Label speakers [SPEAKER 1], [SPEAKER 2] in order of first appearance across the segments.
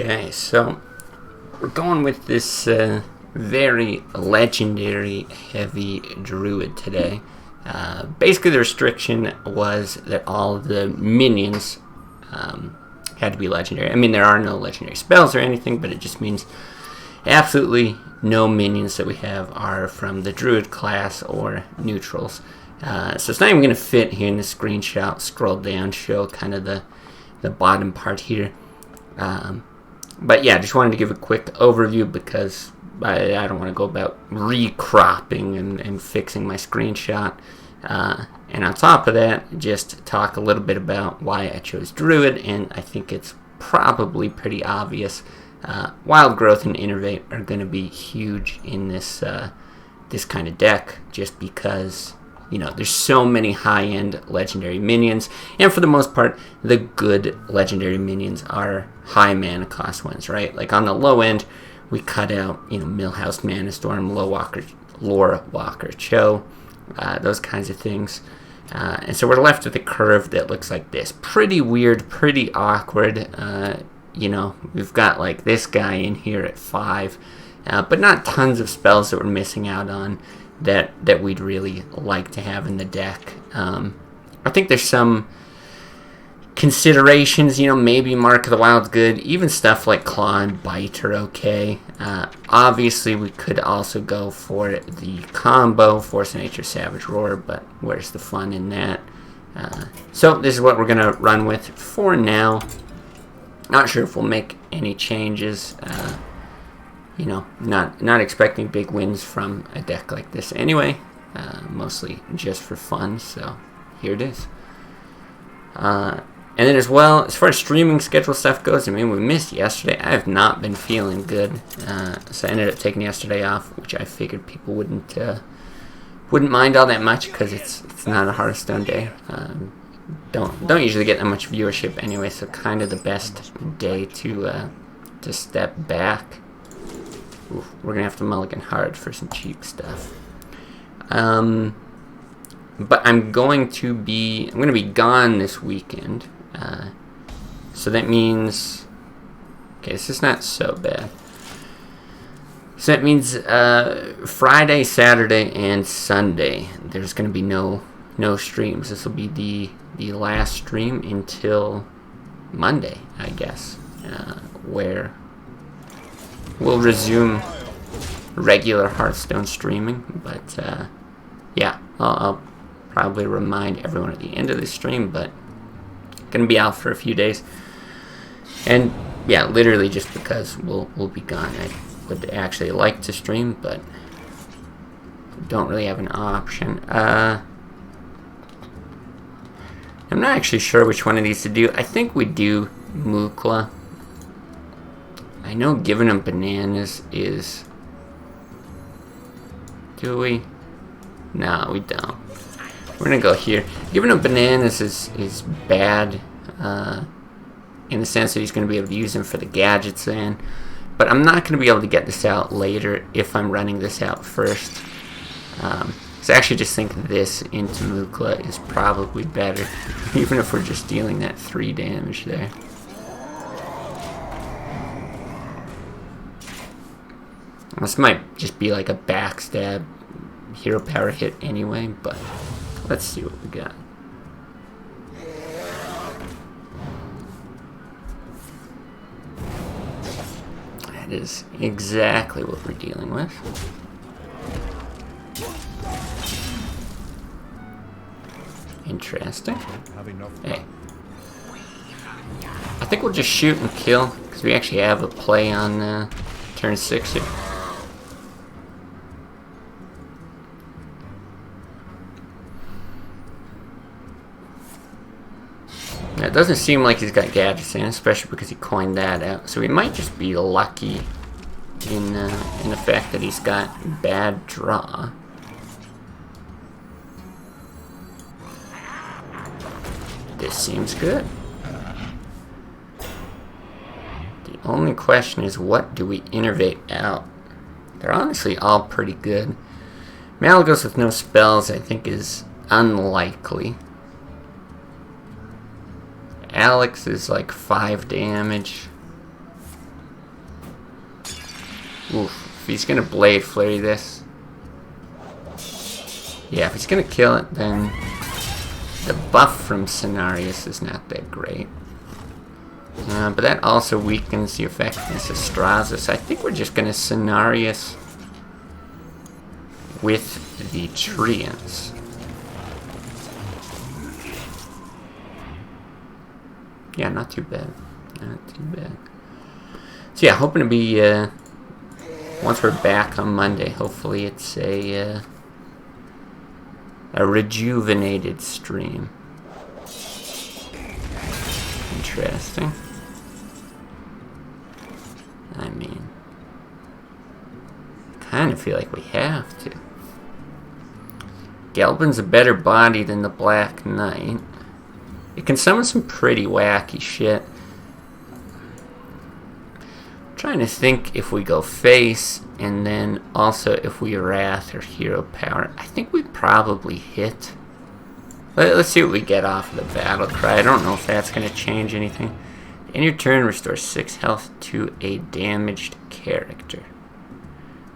[SPEAKER 1] Okay, so we're going with this very legendary heavy Druid today. Basically, the restriction was that all of the minions had to be legendary. I mean, there are no legendary spells or anything, but it just means absolutely no minions that we have are from the Druid class or neutrals. So it's not even going to fit here in the screenshot. Scroll down, show kind of the bottom part here. But yeah, just wanted to give a quick overview because I don't want to go about recropping and fixing my screenshot. And on top of that, just talk a little bit about why I chose Druid, and I think it's probably pretty obvious. Wild Growth and Innervate are going to be huge in this this kind of deck, just because, you know, there's so many high-end legendary minions, and for the most part, the good legendary minions are high mana cost ones, right? Like on the low end, we cut out, you know, Millhouse Manastorm, Lore Walker Cho, those kinds of things. And so we're left with a curve that looks like this. Pretty weird, pretty awkward. You know, we've got like this guy in here at 5, but not tons of spells that we're missing out on that we'd really like to have in the deck. I think there's some considerations, you know, maybe Mark of the Wild's good. Even stuff like Claw and Bite are okay. Obviously, we could also go for the combo, Force of Nature, Savage Roar, but where's the fun in that? So this is what we're going to run with for now. Not sure if we'll make any changes. You know, not expecting big wins from a deck like this anyway. Mostly just for fun, so here it is. And then as well, as far as streaming schedule stuff goes, I mean, we missed yesterday. I have not been feeling good, so I ended up taking yesterday off, which I figured people wouldn't mind all that much because it's not a Hearthstone day. Don't usually get that much viewership anyway, so kind of the best day to step back. Oof, we're gonna have to mulligan hard for some cheap stuff. But I'm going to be gone this weekend. So that means, okay, this is not so bad. So that means Friday, Saturday, and Sunday there's going to be no streams. This will be the last stream until Monday, I guess, where we'll resume regular Hearthstone streaming. But yeah, I'll probably remind everyone at the end of the stream, but gonna be out for a few days. And yeah, literally just because we'll be gone. I would actually like to stream, but don't really have an option. I'm not actually sure which one of these to do. I think we do Mukla. I know giving them bananas is... Do we? No, we don't. We're gonna go here. Giving him bananas is bad, in the sense that he's gonna be able to use them for the gadgets then. But I'm not gonna be able to get this out later if I'm running this out first. So I actually just think this into Mukla is probably better, even if we're just dealing that 3 damage there. This might just be like a backstab hero power hit anyway, but let's see what we got. That is exactly what we're dealing with. Interesting. Hey. I think we'll just shoot and kill, because we actually have a play on turn 6 here. It doesn't seem like he's got gadgets in, especially because he coined that out. So we might just be lucky in the fact that he's got bad draw. This seems good. The only question is, what do we innervate out? They're honestly all pretty good. Malygos with no spells, I think, is unlikely. Alex is like 5 damage. Oof. If he's gonna Blade Flurry this. Yeah, if he's gonna kill it, then the buff from Cenarius is not that great. But that also weakens the effectiveness of Straza, so I think we're just gonna Cenarius with the Treants. Yeah, not too bad. Not too bad. So yeah, hoping to be, once we're back on Monday, hopefully it's a rejuvenated stream. Interesting. I mean, kind of feel like we have to. Gelbin's a better body than the Black Knight. It can summon some pretty wacky shit. I'm trying to think if we go face, and then also if we Wrath or Hero Power. I think we probably hit. Let's see what we get off of the Battle Cry. I don't know if that's going to change anything. In your turn, restore 6 health to a damaged character.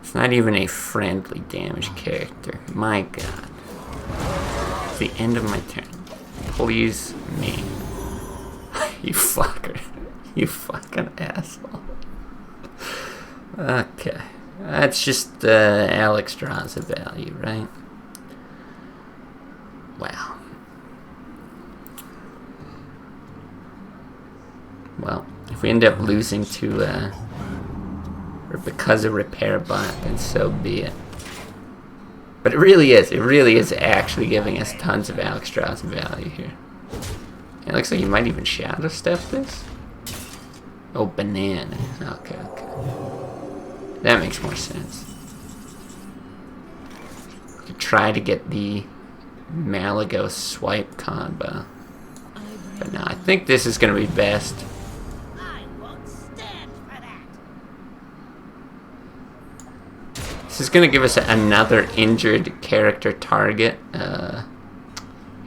[SPEAKER 1] It's not even a friendly damaged character. My god. It's the end of my turn. Please me. You fucker. You fucking asshole. Okay. That's just Alex draws a value, right? Wow. Well, if we end up losing to, or because of Repair Bot, then so be it. But it really is actually giving us tons of Alex draws value here. It looks like you might even Shadow Step this. Oh, banana. Okay, okay. That makes more sense. To try to get the Malagos swipe combo. But no, I think this is going to be best. This is going to give us another injured character target.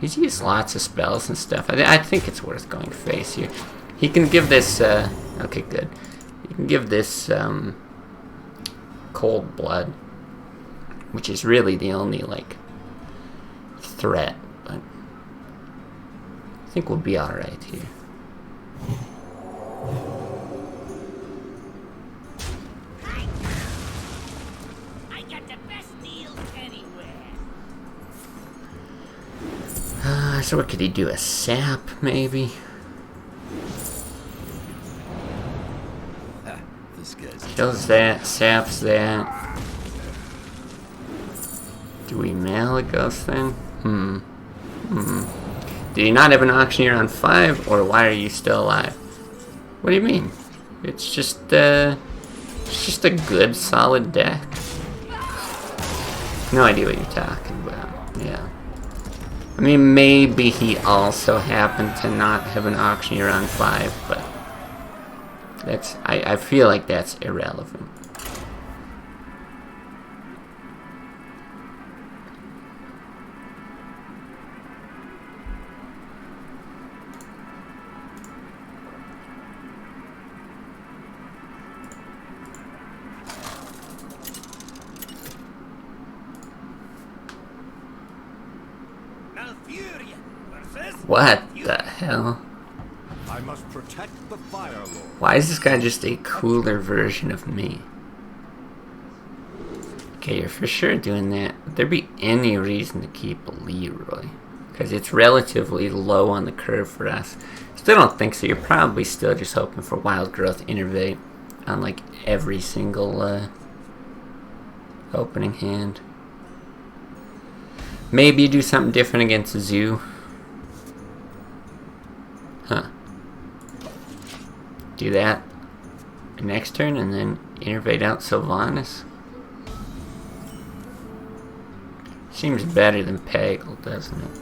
[SPEAKER 1] He's used lots of spells and stuff. I think it's worth going face here. He can give this... okay, good. He can give this Cold Blood, which is really the only, like, threat. But I think we'll be alright here. So what could he do? A sap, maybe? Kills that, saps that. Do we Malagos then? Did he not have an auctioneer on 5, or why are you still alive? What do you mean? It's just a good, solid deck. No idea what you're talking about. Yeah. I mean, maybe he also happened to not have an auctioneer on 5, but that's, I feel like that's irrelevant. What the hell?
[SPEAKER 2] I must protect the Fire Lord.
[SPEAKER 1] Why is this guy just a cooler version of me? Okay, you're for sure doing that. Would there be any reason to keep Leroy? Because it's relatively low on the curve for us. Still don't think so. You're probably still just hoping for Wild Growth Innervate on like every single opening hand. Maybe you do something different against Zoo. Huh. Do that next turn and then Innervate out Sylvanas. Seems better than Peggle, doesn't it?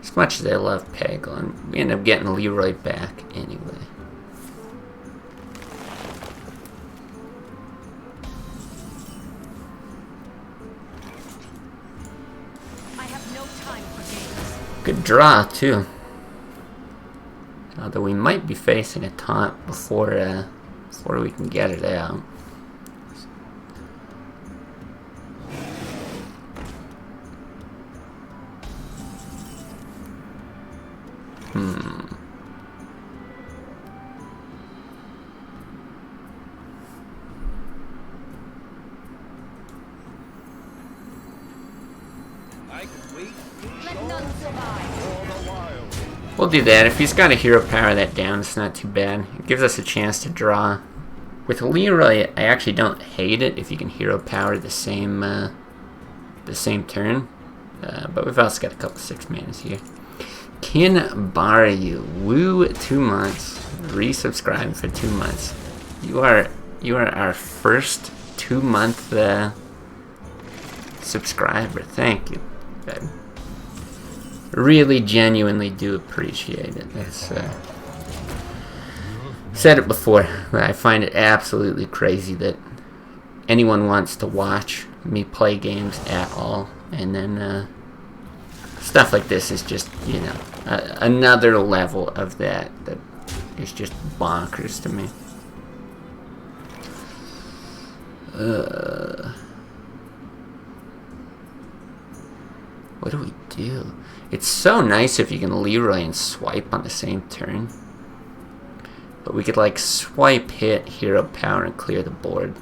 [SPEAKER 1] As much as I love Peggle, and we end up getting Leroy back anyway. Good draw, too. Although we might be facing a taunt before we can get it out. We'll do that. If he's got a hero power that down, it's not too bad. It gives us a chance to draw. With Leroy, I actually don't hate it if you can hero power the same turn. But we've also got a couple 6 manas here. Can bar you. Woo, 2 months. Resubscribe for 2 months. You are our first 2-month subscriber. Thank you. I really genuinely do appreciate it. That's said it before, but I find it absolutely crazy that anyone wants to watch me play games at all, and then stuff like this is just, you know, another level of that is just bonkers to me. What do we do? It's so nice if you can Leroy and swipe on the same turn. But we could like swipe, hit, hero power, and clear the board.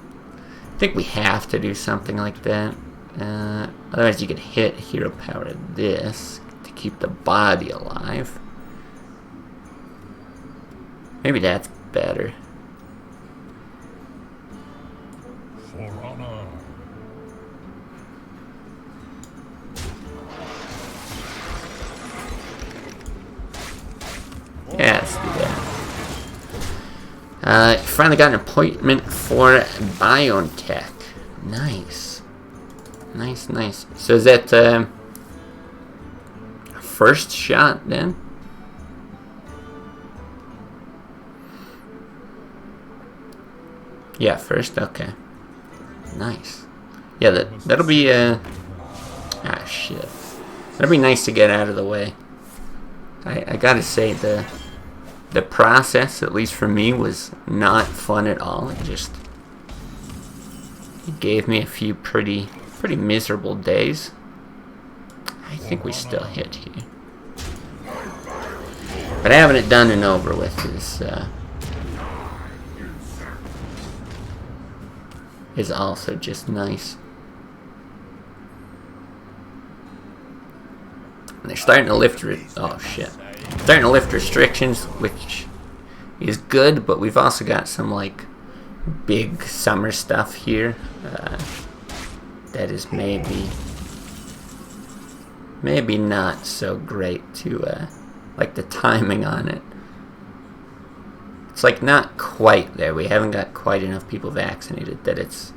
[SPEAKER 1] I think we have to do something like that. Otherwise you could hit, hero power this to keep the body alive. Maybe that's better.
[SPEAKER 2] For honor.
[SPEAKER 1] Yeah, let's do that. Finally got an appointment for BioNTech. Nice. Nice, nice. So is that first shot then? Yeah, first, okay. Nice. Yeah, that'll be ah shit. That'll be nice to get out of the way. I gotta say the process, at least for me, was not fun at all. It gave me a few pretty miserable days. I think we still hit here. But having it done and over with is also just nice. And they're starting to lift starting to lift restrictions, which is good, but we've also got some like big summer stuff here that is maybe not so great to like the timing on it. It's like not quite there. We haven't got quite enough people vaccinated that it's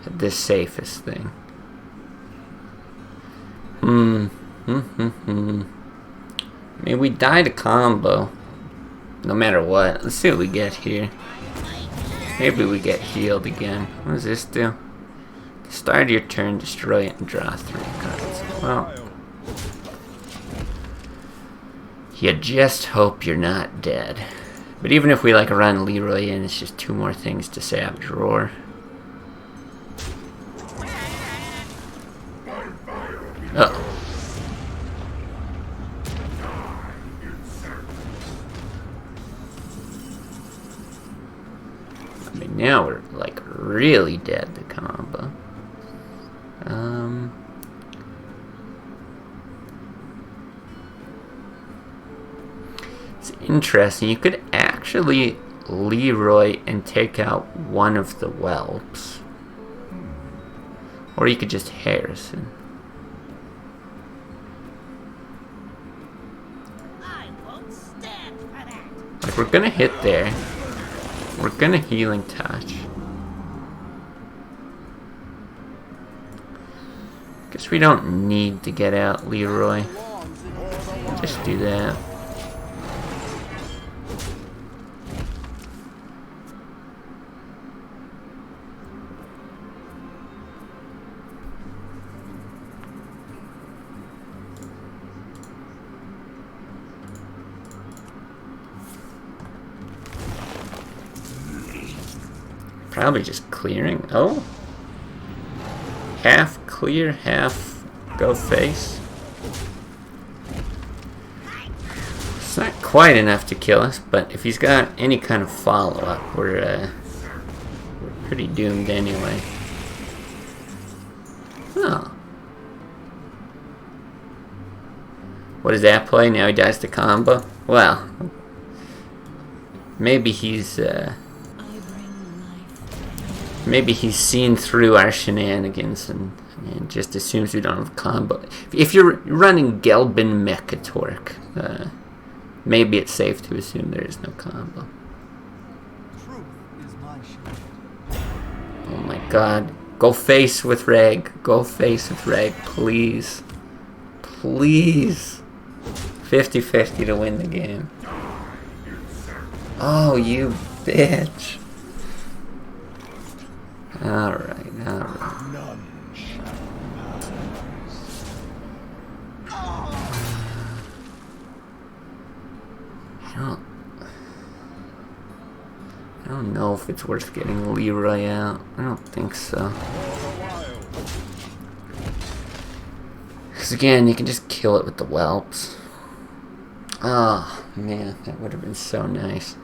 [SPEAKER 1] the safest thing. I mean, we died a combo. No matter what. Let's see what we get here. Maybe we get healed again. What does this do? Start your turn, destroy it, and draw 3 cards. Well, you just hope you're not dead. But even if we like run Leroy in, it's just 2 more things to Savage Roar. Uh-oh. I mean, now we're like really dead to combo. It's interesting. You could actually Leroy and take out one of the whelps. Or you could just Harrison. Like, we're gonna hit there. We're gonna Healing Touch. Guess we don't need to get out Leroy. Just do that. Probably just clearing. Oh. Half clear, half go face. It's not quite enough to kill us, but if he's got any kind of follow-up, we're pretty doomed anyway. Oh. What does that play? Now he dies to combo? Well, maybe he's seen through our shenanigans and just assumes we don't have combo. If you're running Gelbin Mechatorque, maybe it's safe to assume there is no combo. Oh my god. Go face with Reg. Go face with Reg, please. Please. 50-50 to win the game. Oh, you bitch. Alright, alright. I don't know if it's worth getting Leroy out. I don't think so. Because again, you can just kill it with the whelps. Oh, man, that would have been so nice.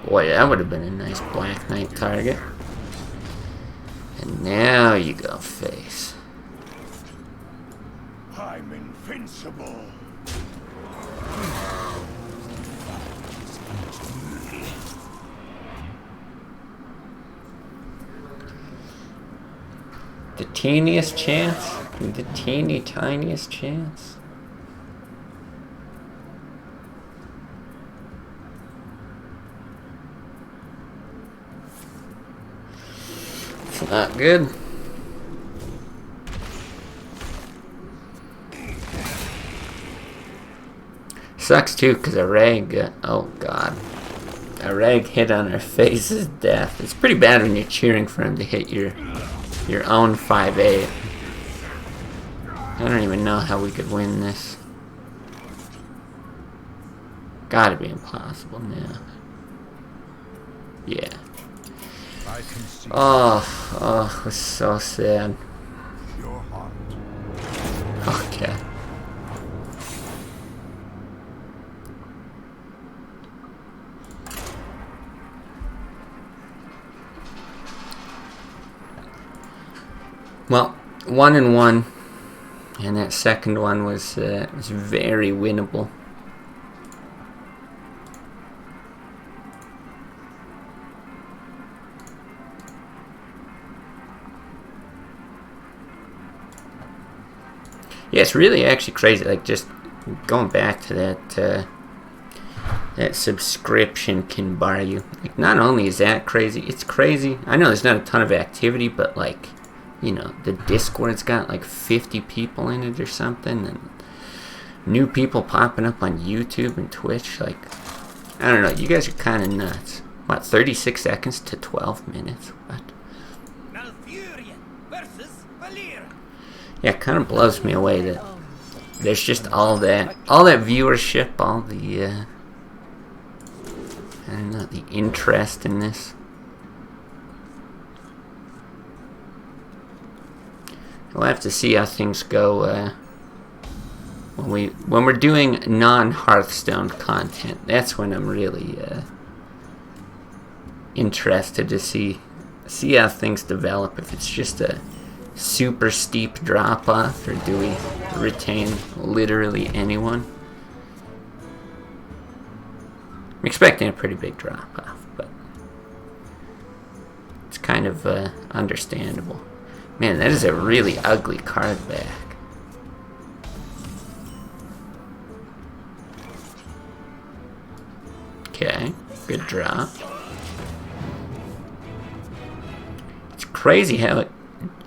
[SPEAKER 1] Boy, that would have been a nice Black Knight target. And now you go face.
[SPEAKER 2] I'm invincible.
[SPEAKER 1] The teeniest chance? The teeny tiniest chance? It's not good. Sucks too, because a rag, oh god. A rag hit on her face is death. It's pretty bad when you're cheering for him to hit your own 5-8. I don't even know how we could win this. Gotta be impossible now. Yeah. Oh, it was so sad. Okay. Well, 1-1, and that second one was very winnable. Yeah, it's really actually crazy. Like, just going back to that that subscription can bar you. Like, not only is that crazy, it's crazy. I know there's not a ton of activity, but like, you know, the Discord's got like 50 people in it or something, and new people popping up on YouTube and Twitch. Like, I don't know, you guys are kind of nuts. What, 36 seconds to 12 minutes? What? Yeah, it kind of blows me away that there's just all that viewership, all the, I don't know, the interest in this. We'll have to see how things go when we're doing non-Hearthstone content. That's when I'm really interested to see how things develop. If it's just a super steep drop off, or do we retain literally anyone? I'm expecting a pretty big drop off, but it's kind of understandable. Man, that is a really ugly card back. Okay, good drop. It's crazy how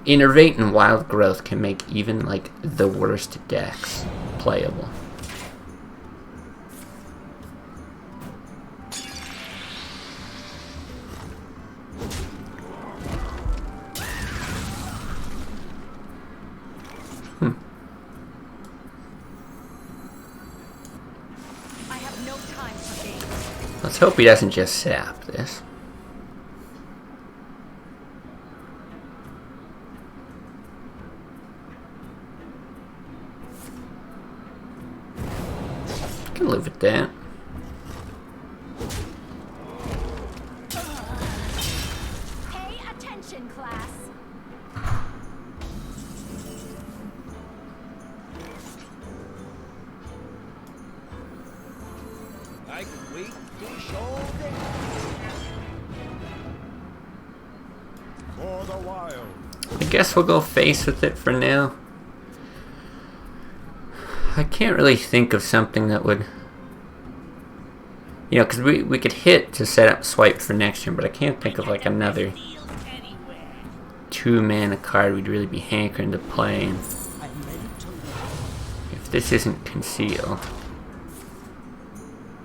[SPEAKER 1] Innervate and Wild Growth can make even like the worst decks playable.
[SPEAKER 3] I have no time for games.
[SPEAKER 1] Let's hope he doesn't just sap this. Can live with that.
[SPEAKER 3] Pay attention, class.
[SPEAKER 2] I can wait fish all day. For the wild.
[SPEAKER 1] I guess we'll go face with it for now. I can't really think of something that would... You know, because we could hit to set up swipe for next turn, but I can't think of like another 2-mana card we'd really be hankering to play. And if this isn't conceal...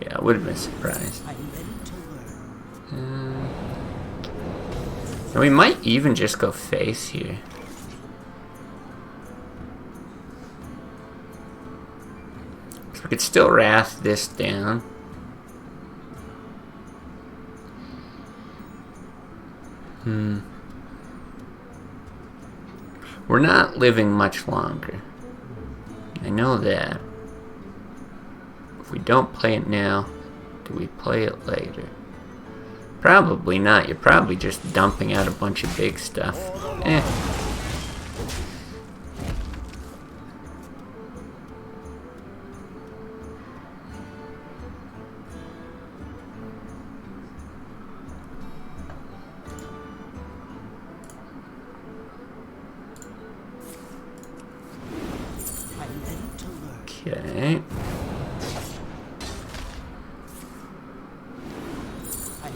[SPEAKER 1] Yeah, I would have been surprised. And we might even just go face here. So we could still wrath this down. We're not living much longer. I know that. If we don't play it now, do we play it later? Probably not. You're probably just dumping out a bunch of big stuff. Okay.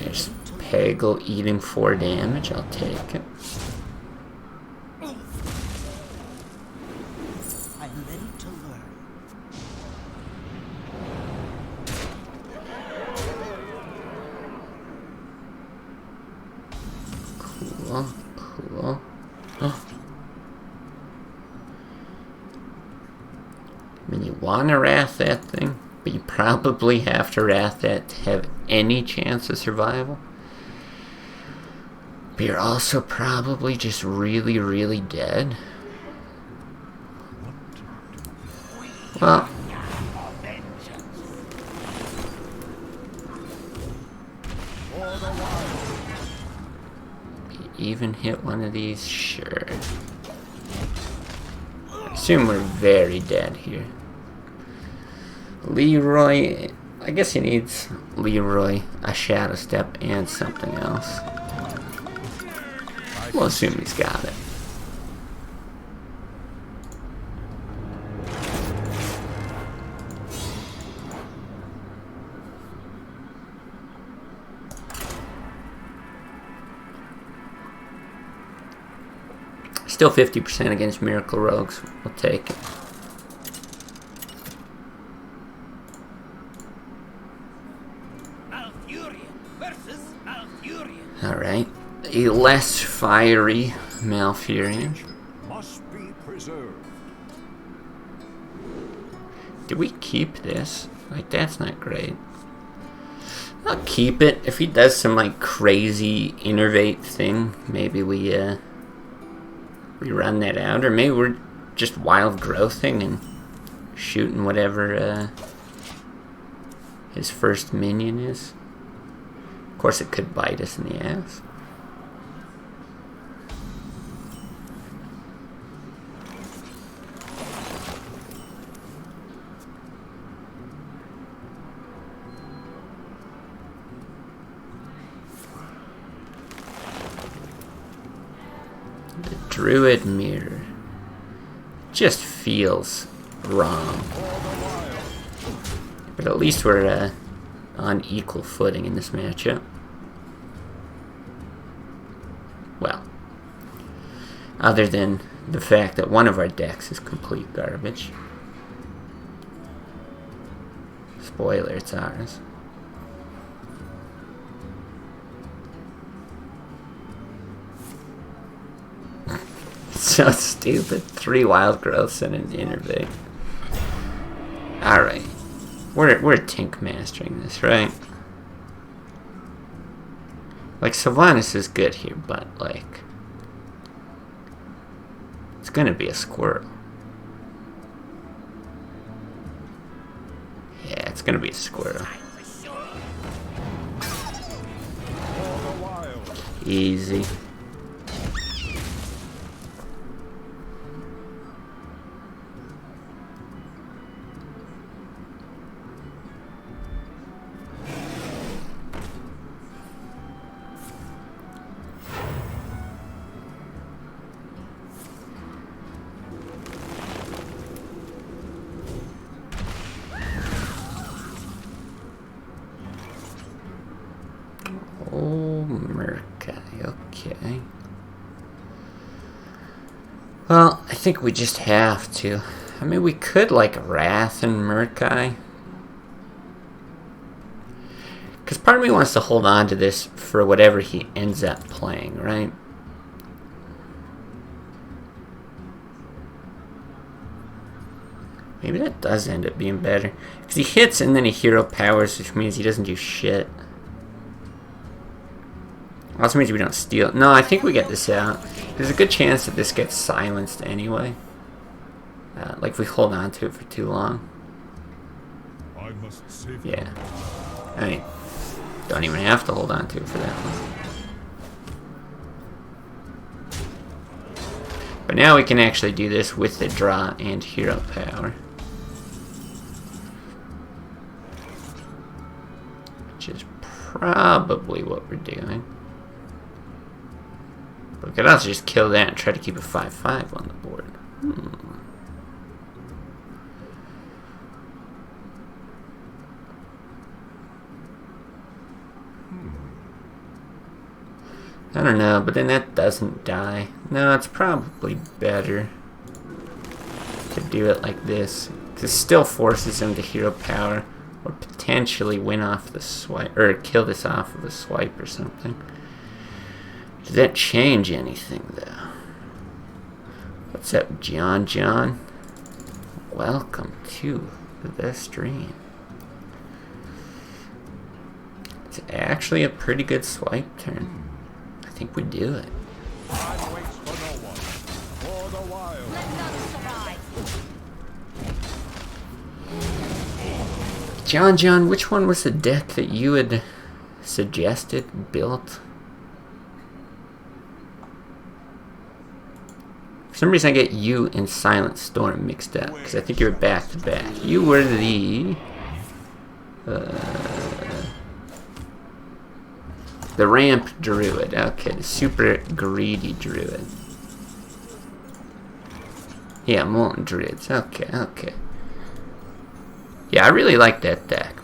[SPEAKER 1] There's Peggle eating 4 damage. I'll take it.
[SPEAKER 4] I'm ready to learn.
[SPEAKER 1] Cool. Cool. Oh. I mean, you want to wrath that thing, but you probably have to wrath that to have any chance of survival. But you're also probably just really, really dead. Well, even hit one of these? Sure. I assume we're very dead here. Leroy, I guess he needs Leroy, a Shadow Step, and something else. We'll assume he's got it. Still 50% against Miracle Rogues. We'll take it. Alright. A less fiery Malfurion.
[SPEAKER 2] Must be preserved.
[SPEAKER 1] Do we keep this? Like, that's not great. I'll keep it. If he does some, like, crazy innervate thing, maybe we run that out. Or maybe we're just wild growthing and shooting whatever his first minion is. Of course, it could bite us in the ass. The Druid Mirror just feels wrong. But at least we're on equal footing in this matchup. Well, other than the fact that one of our decks is complete garbage. Spoiler, it's ours. so stupid. 3 wild growths and an innervate. Alright. We're Tink mastering this, right? Like, Sylvanas is good here, but, like... It's gonna be a squirrel. Yeah, it's gonna be a squirrel. Easy. Oh, Murkai, okay. Well, I think we just have to. I mean, we could, like, Wrath and Murkai. Because part of me wants to hold on to this for whatever he ends up playing, right? Maybe that does end up being better. Because he hits and then he hero powers, which means he doesn't do shit. Also means we don't steal. No, I think we get this out. There's a good chance that this gets silenced anyway. Like if we hold on to it for too long.
[SPEAKER 2] I must save
[SPEAKER 1] Yeah. I mean, don't even have to hold on to it for that long. But now we can actually do this with the draw and hero power. Which is probably what we're doing. We could also just kill that and try to keep a 5/5 on the board. I don't know, but then that doesn't die. No, it's probably better to do it like this. Because it still forces him to hero power. Or potentially win off the swipe. Or kill this off of a swipe or something. Does that change anything, though? What's up, John? Welcome to the stream. It's actually a pretty good swipe turn. I think we do it.
[SPEAKER 2] Time waits for no one. For the wild.
[SPEAKER 3] Let none survive.
[SPEAKER 1] John, which one was the deck that you had suggested, built? For some reason I get you and Silent Storm mixed up, because I think you were back to back. You were the ramp druid. Okay, the super greedy druid. Yeah, molten druids. Okay. Yeah, I really like that deck.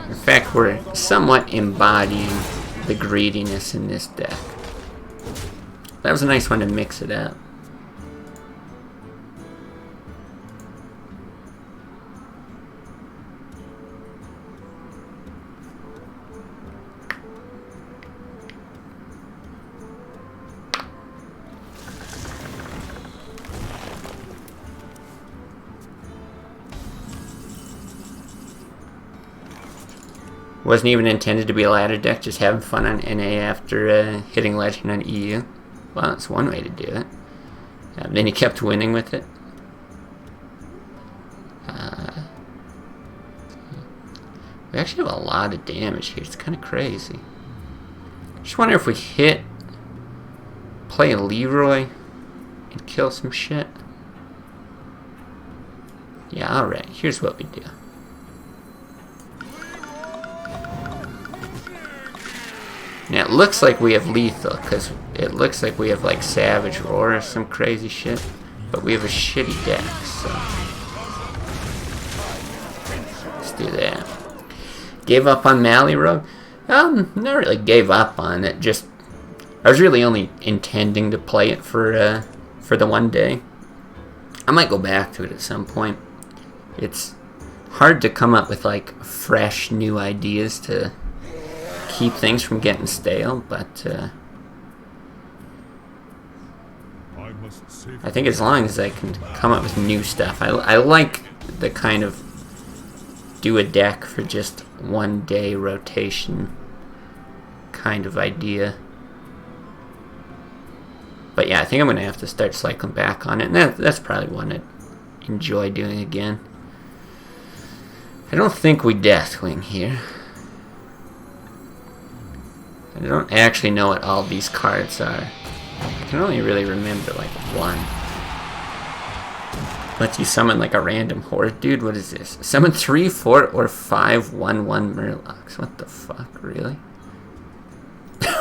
[SPEAKER 1] In fact, we're somewhat embodying the greediness in this deck. That was a nice one to mix it up. Wasn't even intended to be a ladder deck, just having fun on NA after hitting Legend on EU. Well, that's one way to do it. Then he kept winning with it. We actually have a lot of damage here. It's kind of crazy. Just wonder if we play Leroy, and kill some shit. Yeah, alright. Here's what we do. Now it looks like we have lethal, because it looks like we have like Savage Roar or some crazy shit. But we have a shitty deck, so let's do that. Gave up on Mally Rogue? Not really gave up on it, just I was really only intending to play it for the one day. I might go back to it at some point. It's hard to come up with like fresh new ideas to keep things from getting stale, but
[SPEAKER 2] must save
[SPEAKER 1] I think as long as I can come up with new stuff. I like the kind of do a deck for just 1 day rotation kind of idea. But yeah, I think I'm going to have to start cycling back on it. And that's probably one I'd enjoy doing again. I don't think we Deathwing here. I don't actually know what all these cards are. I can only really remember like one. Lets you summon like a random horde. Dude, what is this? Summon 3, 4, or 5 1/1 Murlocs. What the fuck, really?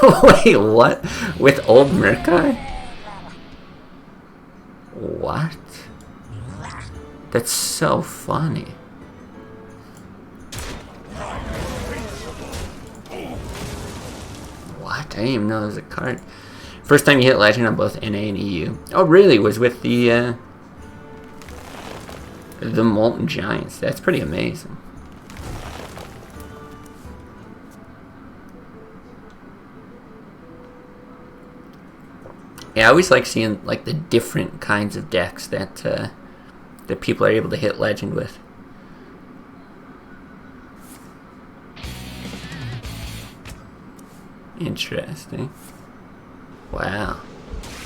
[SPEAKER 1] Wait, what? With old Murkai? What? That's so funny. What? I didn't even know there was a card. First time you hit Legend on both NA and EU. Oh, really? Was with the Molten Giants. That's pretty amazing. Yeah, I always like seeing like the different kinds of decks that that people are able to hit Legend with. Interesting. Wow.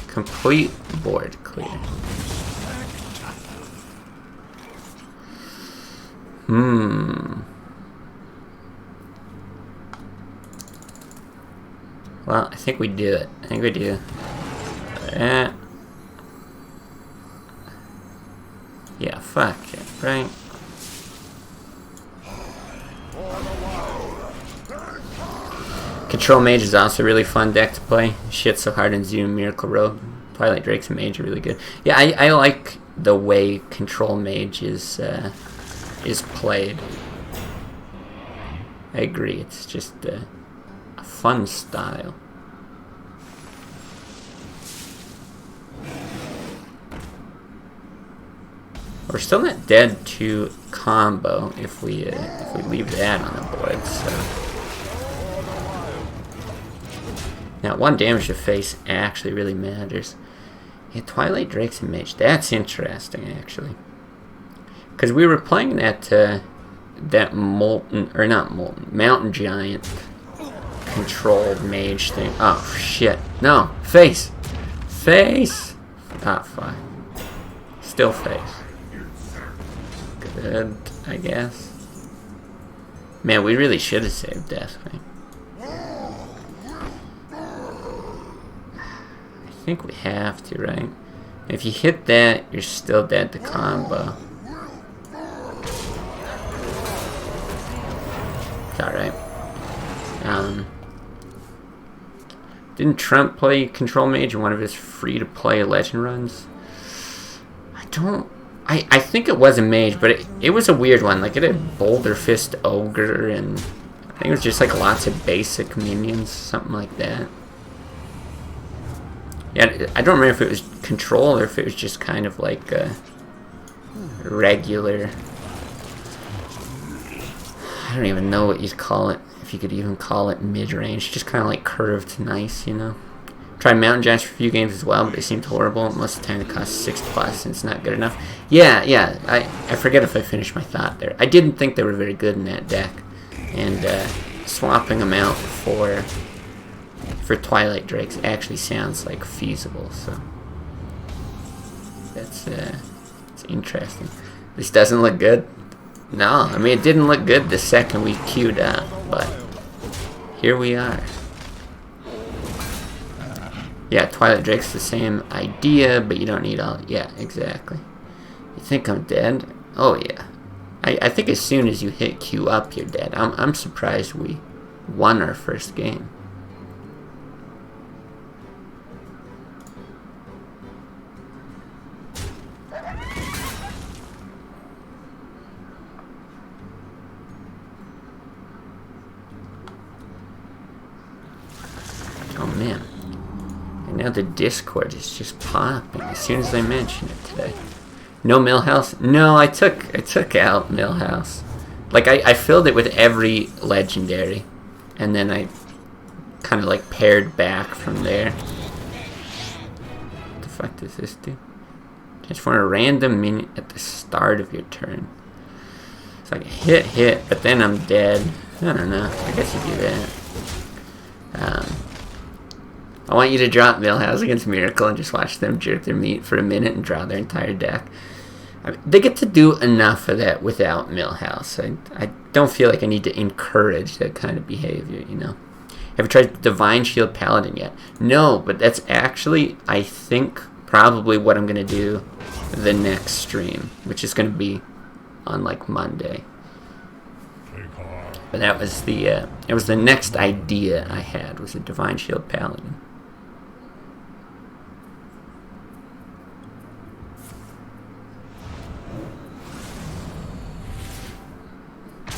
[SPEAKER 1] Complete board clear. Well, I think we do it. I think we do. Yeah, fuck it, right? Control Mage is also a really fun deck to play. Shit so hard in Zoom, Miracle Rogue. Twilight Drakes and Mage are really good. Yeah, I like the way Control Mage is played. I agree, it's just a fun style. We're still not dead to combo if we leave that on the board. So now 1 damage to face actually really matters. Yeah, Twilight Drakes and Mage. That's interesting actually, because we were playing that that Mountain Giant controlled mage thing. Oh shit! No, face. Ah, fine. Still face. Good, I guess. Man, we really should have saved Deathwing. I think we have to, right? If you hit that, you're still dead to combo. It's alright. Didn't Trump play Control Mage in one of his free-to-play Legend runs? I think it was a mage, but it was a weird one. Like, it had Boulder Fist Ogre, and I think it was just like lots of basic minions, something like that. Yeah, I don't remember if it was control or if it was just kind of like a regular. I don't even know what you'd call it, if you could even call it mid-range. Just kind of like curved nice, you know. Tried Mountain Giants for a few games as well, but they seemed horrible. Most of the time it costs 6+, and it's not good enough. Yeah, I forget if I finished my thought there. I didn't think they were very good in that deck, and swapping them out for Twilight Drakes actually sounds like feasible, so that's it's interesting. This doesn't look good. No, I mean, it didn't look good the second we queued up, but here we are. Yeah, Twilight Drake's the same idea, but you don't need all... Yeah, exactly. You think I'm dead? Oh, yeah. I think as soon as you hit Q up, you're dead. I'm surprised we won our first game. Oh, man. And now the Discord is just popping as soon as I mention it today. No Millhouse? No, I took out Millhouse. Like, I filled it with every legendary, and then I kind of like paired back from there. What the fuck does this do? Transform a random minion at the start of your turn. It's like hit, but then I'm dead. I don't know. I guess you do that. I want you to drop Millhouse against Miracle and just watch them jerk their meat for a minute and draw their entire deck. I mean, they get to do enough of that without Millhouse. I don't feel like I need to encourage that kind of behavior, you know. Have you tried Divine Shield Paladin yet? No, but that's actually, I think, probably what I'm going to do the next stream, which is going to be on like Monday. But that was the next idea I had, was a Divine Shield Paladin.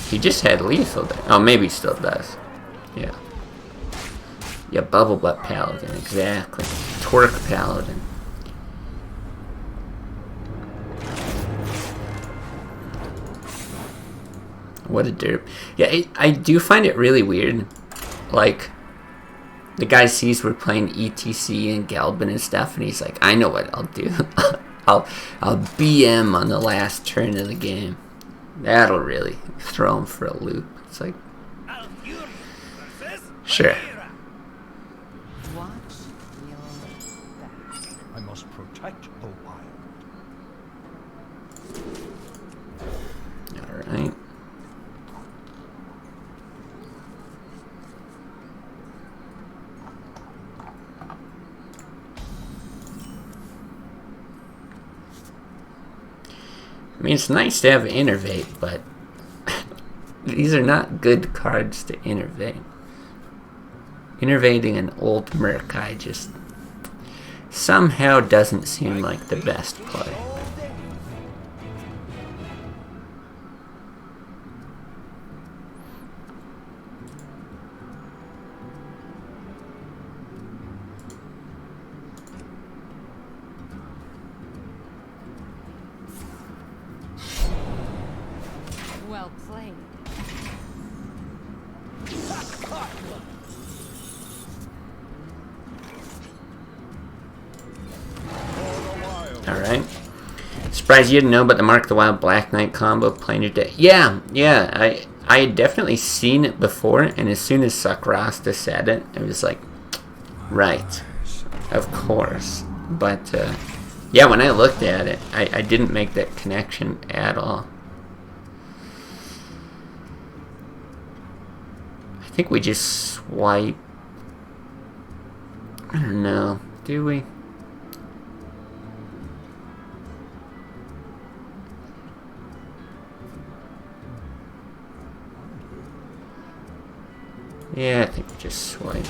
[SPEAKER 1] He just had lethal there. Oh, maybe he still does. Yeah. Yeah, Bubble Butt Paladin, exactly. Torque Paladin. What a derp. Yeah, I do find it really weird. Like, the guy sees we're playing ETC and Galbin and stuff, and he's like, I know what I'll do. I'll BM on the last turn of the game. That'll really throw him for a loop. It's like, sure.
[SPEAKER 4] Watch your back.
[SPEAKER 2] I must protect the wild.
[SPEAKER 1] Alright. I mean, it's nice to have Innervate, but these are not good cards to Innervate. Innervating an old Murkai just somehow doesn't seem like the best play.
[SPEAKER 3] Well played.
[SPEAKER 1] Alright. Surprised you didn't know about the Mark the Wild Black Knight combo playing your deck. Yeah, I had definitely seen it before, and as soon as Sakrasta said it, it was like, right, of course. But, yeah, when I looked at it, I didn't make that connection at all. I think we just swipe. I don't know. Do we? Yeah, I think we just swipe.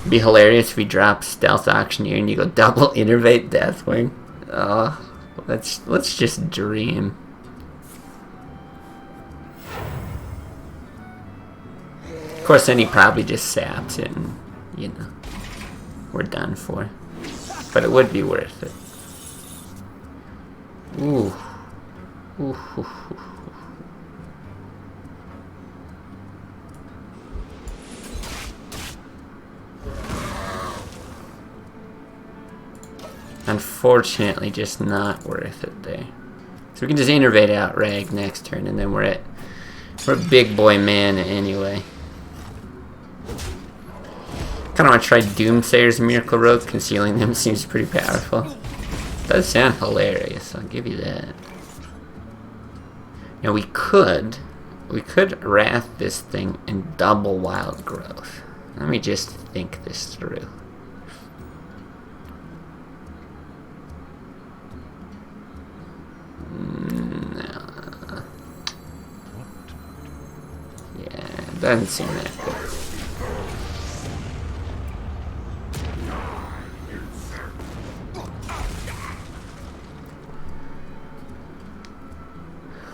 [SPEAKER 1] It'd be hilarious if we drop Stealth Auctioneer and you go double Innervate Deathwing. Oh, let's just dream. Of course, then he probably just saps it and, you know, we're done for. But it would be worth it. Ooh. Ooh. Unfortunately, just not worth it there. So we can just Innervate out Rag next turn, and then we're big boy mana anyway. Kind of want to try Doomsayer's Miracle Rogue. Concealing them seems pretty powerful. Does sound hilarious, I'll give you that. Now we could Wrath this thing and double Wild Growth. Let me just think this through. No. Yeah, doesn't seem that good.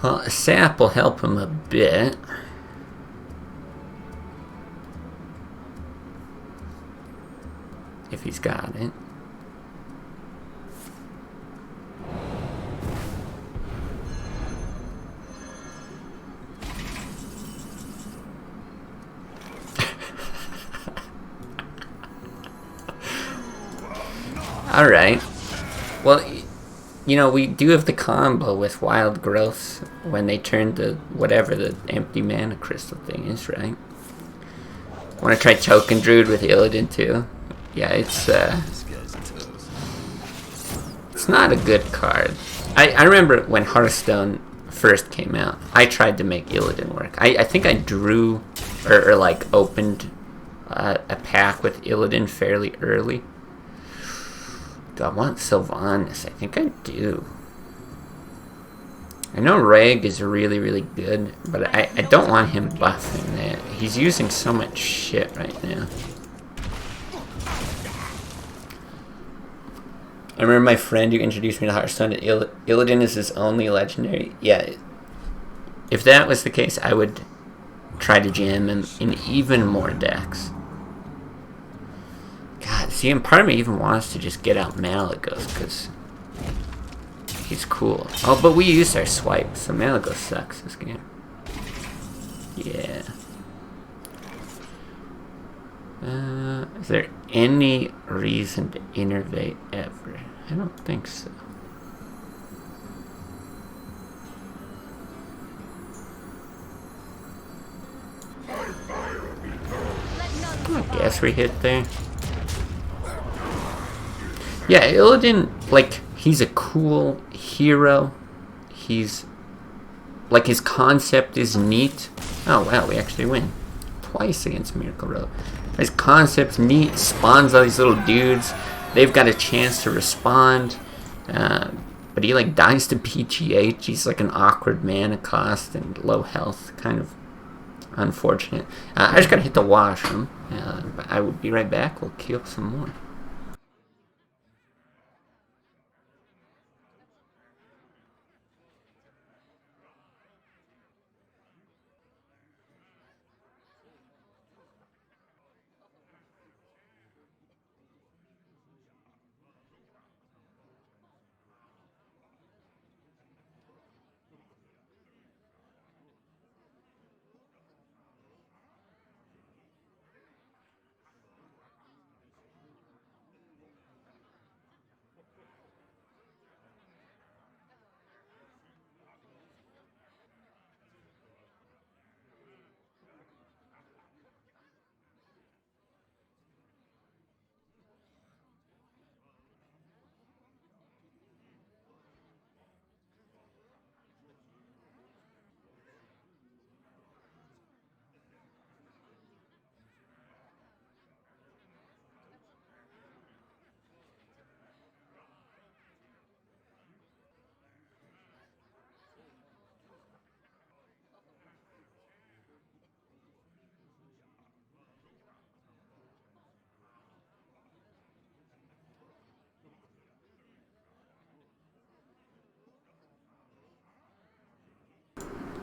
[SPEAKER 1] Well, a sap will help him a bit. If he's got it. Alright. Well, you know, we do have the combo with Wild Growth when they turn to whatever the empty mana crystal thing is, right? Want to try Token Druid with Illidan too? Yeah, it's not a good card. I remember when Hearthstone first came out, I tried to make Illidan work. I think I drew, or like opened a pack with Illidan fairly early. Do I want Sylvanas? I think I do. I know Reg is really, really good, but I don't want him buffing that. He's using so much shit right now. I remember my friend who introduced me to Hearthstone, Illidan is his only legendary. Yeah, if that was the case, I would try to jam him in even more decks. God, see, and part of me even wants to just get out Malagos, because he's cool. Oh, but we used our swipe, so Malagos sucks this game. Yeah. Is there any reason to innervate ever? I don't think so. I guess we hit there. Yeah, Illidan, like, he's a cool hero. He's, like, his concept is neat. Oh, wow, we actually win. Twice against Miracle Road. His concept's neat, spawns all these little dudes. They've got a chance to respond. But he, like, dies to PGH. He's, like, an awkward mana cost and low health. Kind of unfortunate. I just gotta hit the washroom. But I will be right back. We'll queue up some more.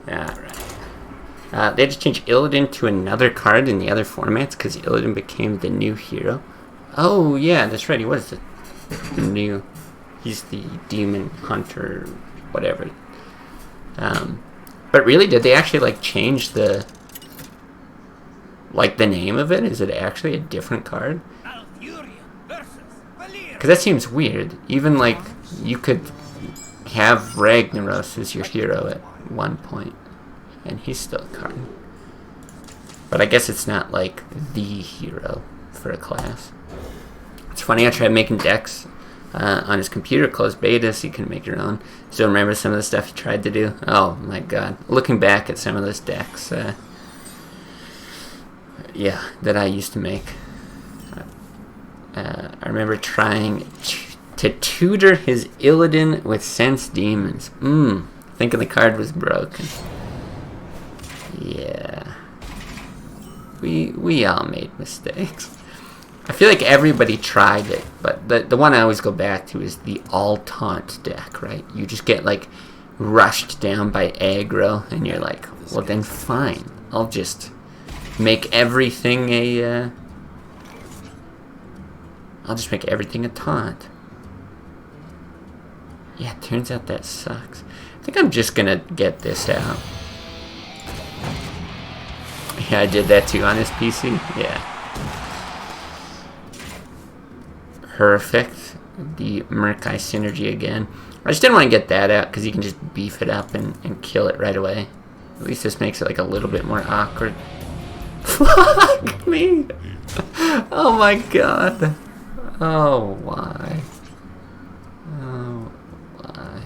[SPEAKER 1] Alright. They had to change Illidan to another card in the other formats because Illidan became the new hero. Oh, yeah, that's right. He was the new... He's the demon hunter, whatever. But really, did they actually, like, change the... Like, the name of it? Is it actually a different card? Because that seems weird. Even, like, you could have Ragnaros as your hero at one point. And he's still a card. But I guess it's not, like, the hero for a class. It's funny, I tried making decks on his computer, closed beta, so you can make your own. Still remember some of the stuff he tried to do? Oh, my god. Looking back at some of those decks, yeah, that I used to make. I remember trying to tutor his Illidan with Sense Demons. Thinking the card was broken. Yeah. We all made mistakes. I feel like everybody tried it, but the one I always go back to is the all taunt deck, right? You just get, like, rushed down by aggro, and you're like, well then fine. I'll just make everything a, I'll just make everything a taunt. Yeah, it turns out that sucks. I think I'm just gonna get this out. Yeah, I did that too on his PC. Yeah. Perfect. the Murkai synergy again. I just didn't want to get that out because you can just beef it up and kill it right away. At least this makes it like a little bit more awkward. Fuck me! Oh my god! Oh, why? Oh, why?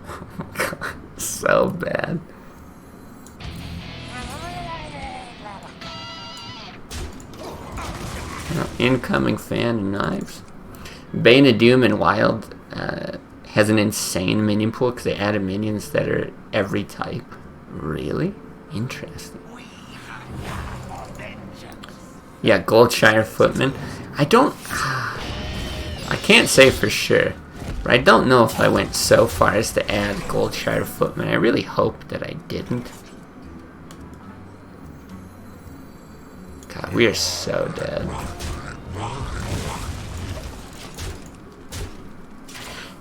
[SPEAKER 1] Oh my god, so bad. Incoming fan and knives. Bane of Doom and Wild has an insane minion pool because they added minions that are every type. Really? Interesting. Yeah, Goldshire Footman. I can't say for sure, but I don't know if I went so far as to add Goldshire Footman. I really hope that I didn't. God, we are so dead.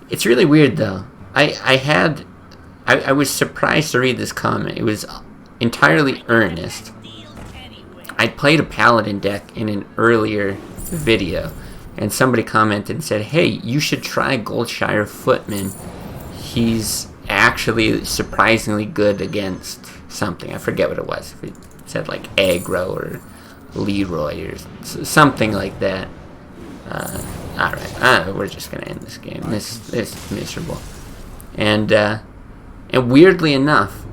[SPEAKER 1] It's really weird though. I was surprised to read this comment. It was entirely earnest. I played a Paladin deck in an earlier video, and somebody commented and said, hey, you should try Goldshire Footman. He's actually surprisingly good against something. I forget what it was. If it said like aggro or Leroy or something like that. Alright, we're just gonna end this game. This is miserable. And weirdly enough,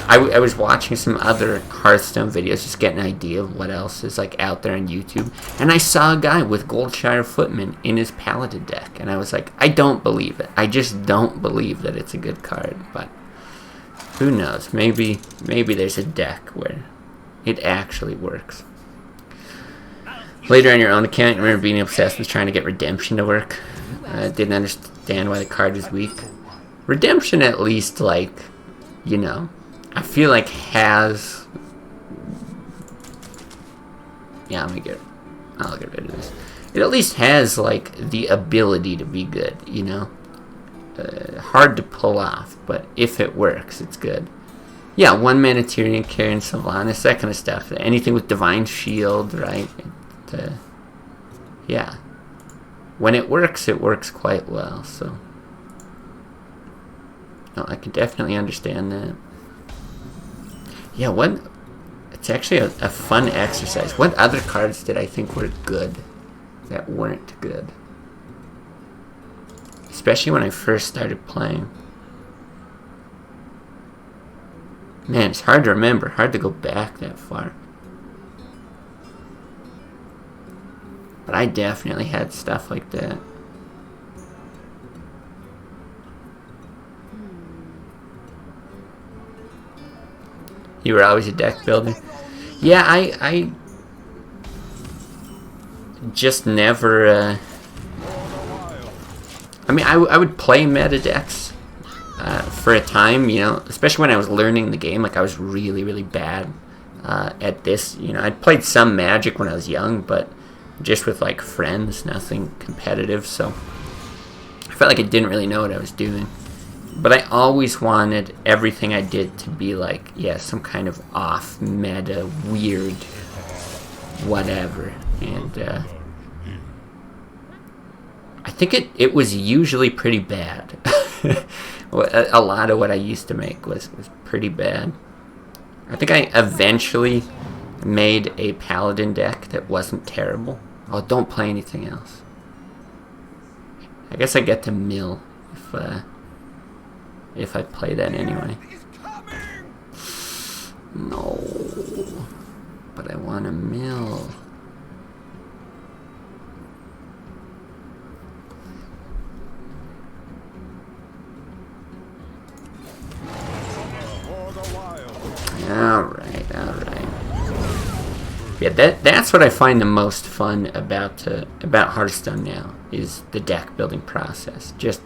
[SPEAKER 1] I was watching some other Hearthstone videos, just getting an idea of what else is like out there on YouTube, and I saw a guy with Goldshire Footman in his Paladin deck, and I was like, I don't believe it. I just don't believe that it's a good card, but who knows? Maybe there's a deck where it actually works. Later on your own account, you remember being obsessed with trying to get Redemption to work. Didn't understand why the card is weak. Redemption, at least, like, you know, I feel like has... Yeah, I'll get rid of this. It at least has, like, the ability to be good, you know? Hard to pull off, but if it works, it's good. Yeah, 1-mana Tyrion, Karen, Sylvanas, that kind of stuff. Anything with Divine Shield, right? Yeah. When it works quite well, so... No, I can definitely understand that. Yeah, it's actually a fun exercise. What other cards did I think were good that weren't good? Especially when I first started playing. Man, it's hard to remember. Hard to go back that far. But I definitely had stuff like that. You were always a deck builder? Yeah, I just never... I mean, I would play meta decks for a time, you know, especially when I was learning the game. Like, I was really, really bad at this. You know, I'd played some Magic when I was young, but just with, like, friends, nothing competitive, so I felt like I didn't really know what I was doing. But I always wanted everything I did to be like, yeah, some kind of off, meta, weird, whatever. And I think it was usually pretty bad. A lot of what I used to make was pretty bad. I think I eventually made a Paladin deck that wasn't terrible. Oh, don't play anything else. I guess I get to mill if I play that anyway. No. But I want to mill. Alright. Yeah, that's what I find the most fun about Hearthstone now, is the deck building process. Just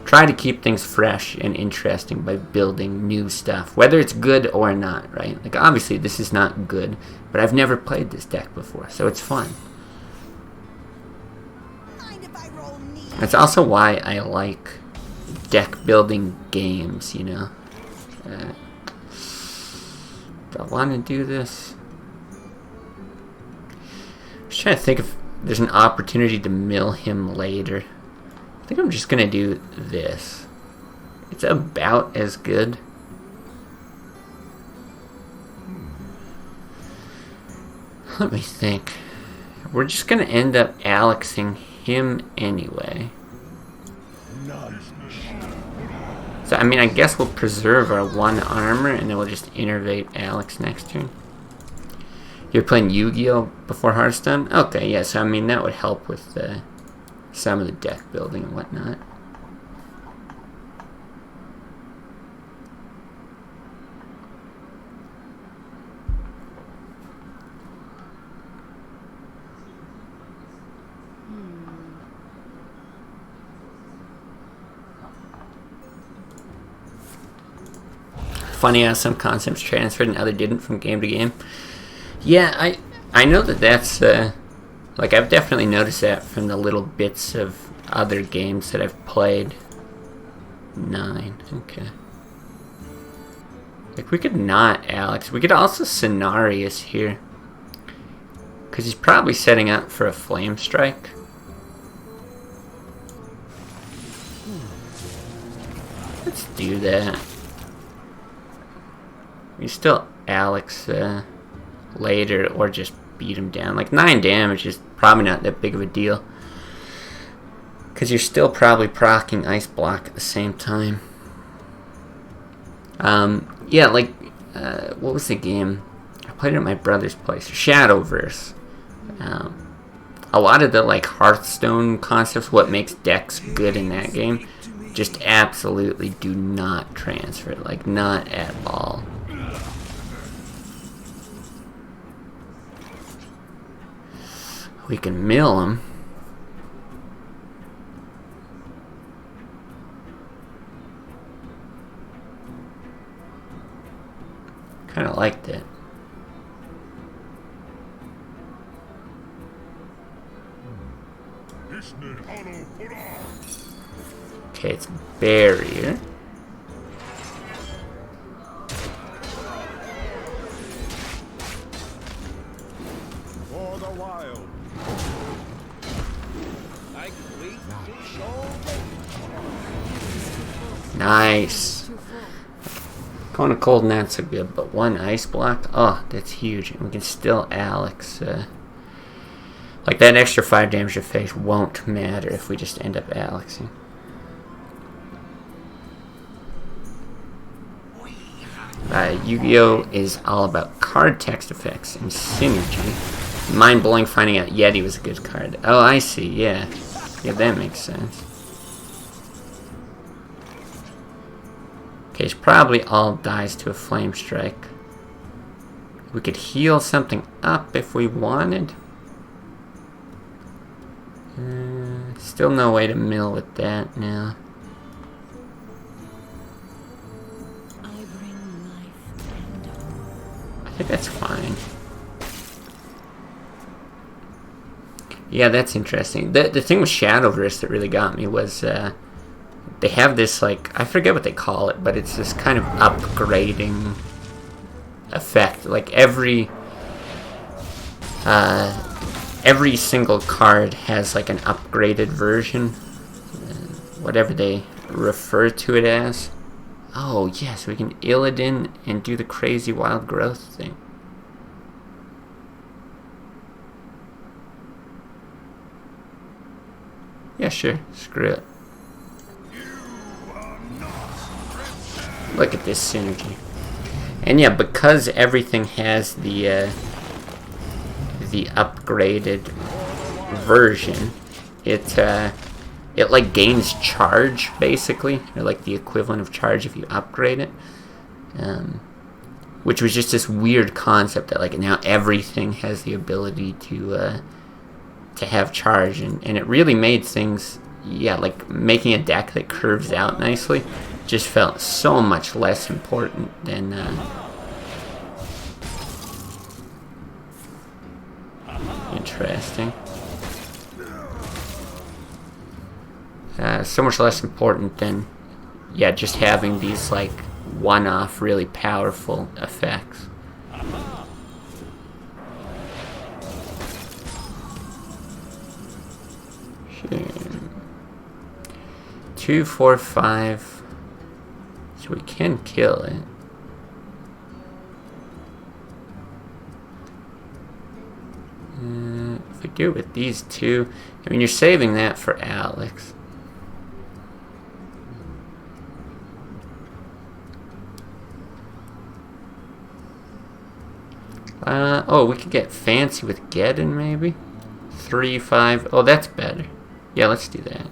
[SPEAKER 1] try to keep things fresh and interesting by building new stuff, whether it's good or not, right? Like, obviously this is not good, but I've never played this deck before, so it's fun. That's also why I like deck building games, you know? Do I want to do this? I'm just trying to think if there's an opportunity to mill him later. I think I'm just gonna do this. It's about as good. Let me think. We're just gonna end up Alexing him anyway. So I mean, I guess we'll preserve our 1 armor and then we'll just innervate Alex next turn. You're playing Yu-Gi-Oh before Hearthstone? Okay, yeah, so I mean that would help with some of the deck building and whatnot. Funny how some concepts transferred and other didn't from game to game. Yeah, I know that's like I've definitely noticed that from the little bits of other games that I've played. 9, okay. Like we could not Alex. We could also Cenarius here, because he's probably setting up for a Flame Strike. Let's do that. We still Alex later, or just beat him down. Like 9 damage is probably not that big of a deal, because you're still probably proccing Ice Block at the same time. Yeah, like what was the game? I played it at my brother's place, Shadowverse. A lot of the like Hearthstone concepts, what makes decks good in that game, just absolutely do not transfer. Like not at all. We can mill him. Kind of liked it. Okay, it's barrier.
[SPEAKER 2] For the wild.
[SPEAKER 1] Nice. Going to cold, not so good, but 1 Ice Block, oh, that's huge. And we can still Alex. Like that extra 5 damage to face won't matter if we just end up Alexing. Yu-Gi-Oh is all about card text effects and synergy. Mind-blowing finding out Yeti was a good card. Oh, I see, yeah. Yeah, that makes sense. Okay, it's probably all dies to a Flame Strike. We could heal something up if we wanted. Still no way to mill with that now. I think that's fine. Yeah, that's interesting. The thing with Shadowverse that really got me was they have this, like, I forget what they call it, but it's this kind of upgrading effect. Like every single card has like an upgraded version, whatever they refer to it as. Oh yes, we can Illidan and do the crazy wild growth thing. Yeah, sure. Screw it. Look at this synergy. And yeah, because everything has the upgraded version, it like gains charge basically, or like the equivalent of charge if you upgrade it. Which was just this weird concept that like now everything has the ability to have charge, and it really made things, yeah, like making a deck that curves out nicely just felt so much less important than interesting. So much less important than, yeah, just having these like one-off really powerful effects. 2, 4, 5. So we can kill it. If we do it with these two, I mean, you're saving that for Alex. Oh, we could get fancy with Geddon, maybe? 3, 5. Oh, that's better. Yeah, let's do that.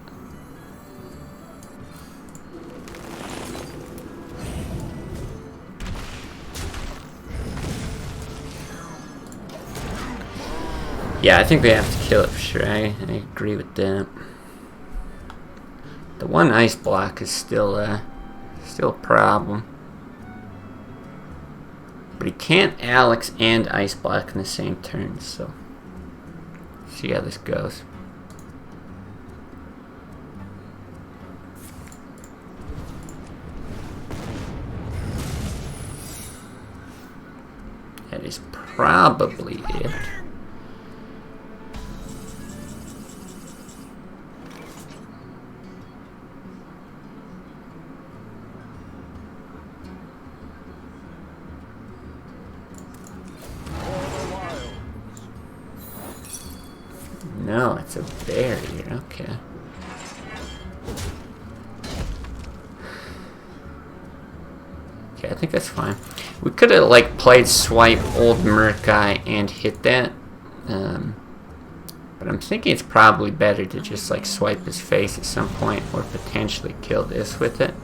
[SPEAKER 1] Yeah, I think we have to kill it for sure. I agree with that. The one ice block is still a problem. But he can't Alex and ice block in the same turn, so see how this goes. That is probably it. No, it's a barrier. Okay. Okay, I think that's fine. We could have like played swipe old Murkai and hit that, but I'm thinking it's probably better to just like swipe his face at some point, or potentially kill this with it.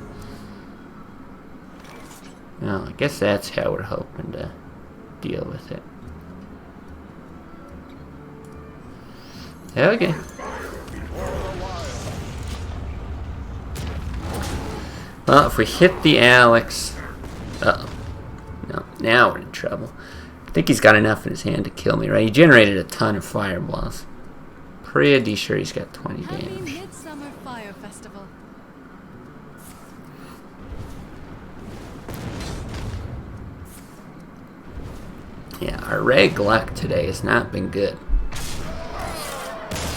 [SPEAKER 1] No, I guess that's how we're hoping to deal with it. Okay. Well, if we hit the Alex... Uh-oh. No, now we're in trouble. I think he's got enough in his hand to kill me, right? He generated a ton of fireballs. Pretty sure he's got 20
[SPEAKER 3] Happy
[SPEAKER 1] damage.
[SPEAKER 3] Midsummer Fire Festival.
[SPEAKER 1] Yeah, our reg luck today has not been good.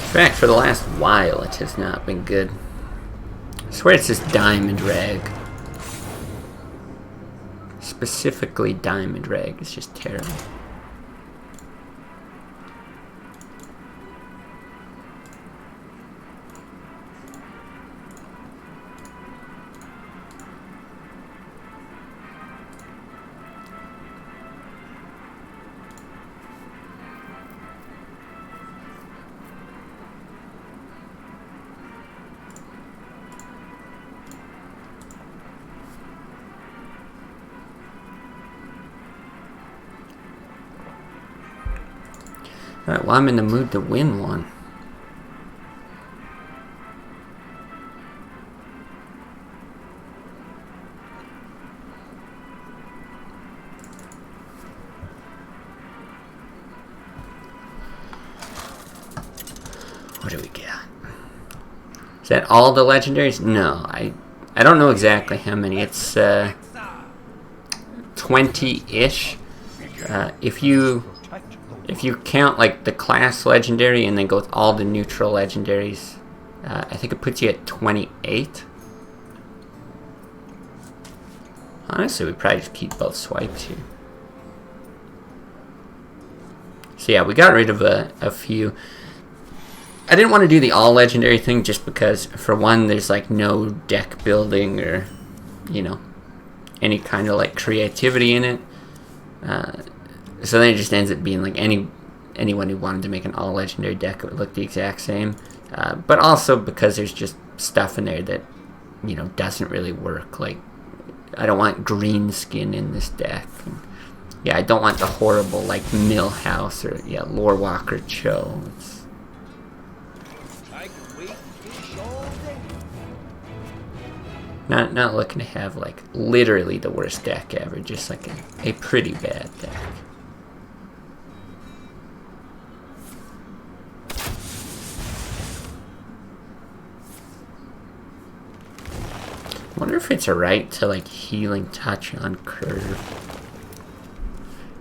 [SPEAKER 1] In fact, for the last while, it has not been good. I swear it's this diamond rag. Specifically, diamond rag is just terrible. Alright, well, I'm in the mood to win one. What do we got? Is that all the legendaries? No, I don't know exactly how many. It's 20-ish. If you count like the class legendary and then go with all the neutral legendaries, I think it puts you at 28. Honestly, we probably just keep both swipes here. So yeah, we got rid of a few. I didn't want to do the all legendary thing just because, for one, there's like no deck building or, you know, any kind of like creativity in it. So then it just ends up being like anyone who wanted to make an all legendary deck, it would look the exact same. But also because there's just stuff in there that, you know, doesn't really work. Like, I don't want green skin in this deck. And, yeah, I don't want the horrible like Millhouse or Lorewalker Cho. Not looking to have like literally the worst deck ever, just like a pretty bad deck. I wonder if it's alright to like healing touch on curve.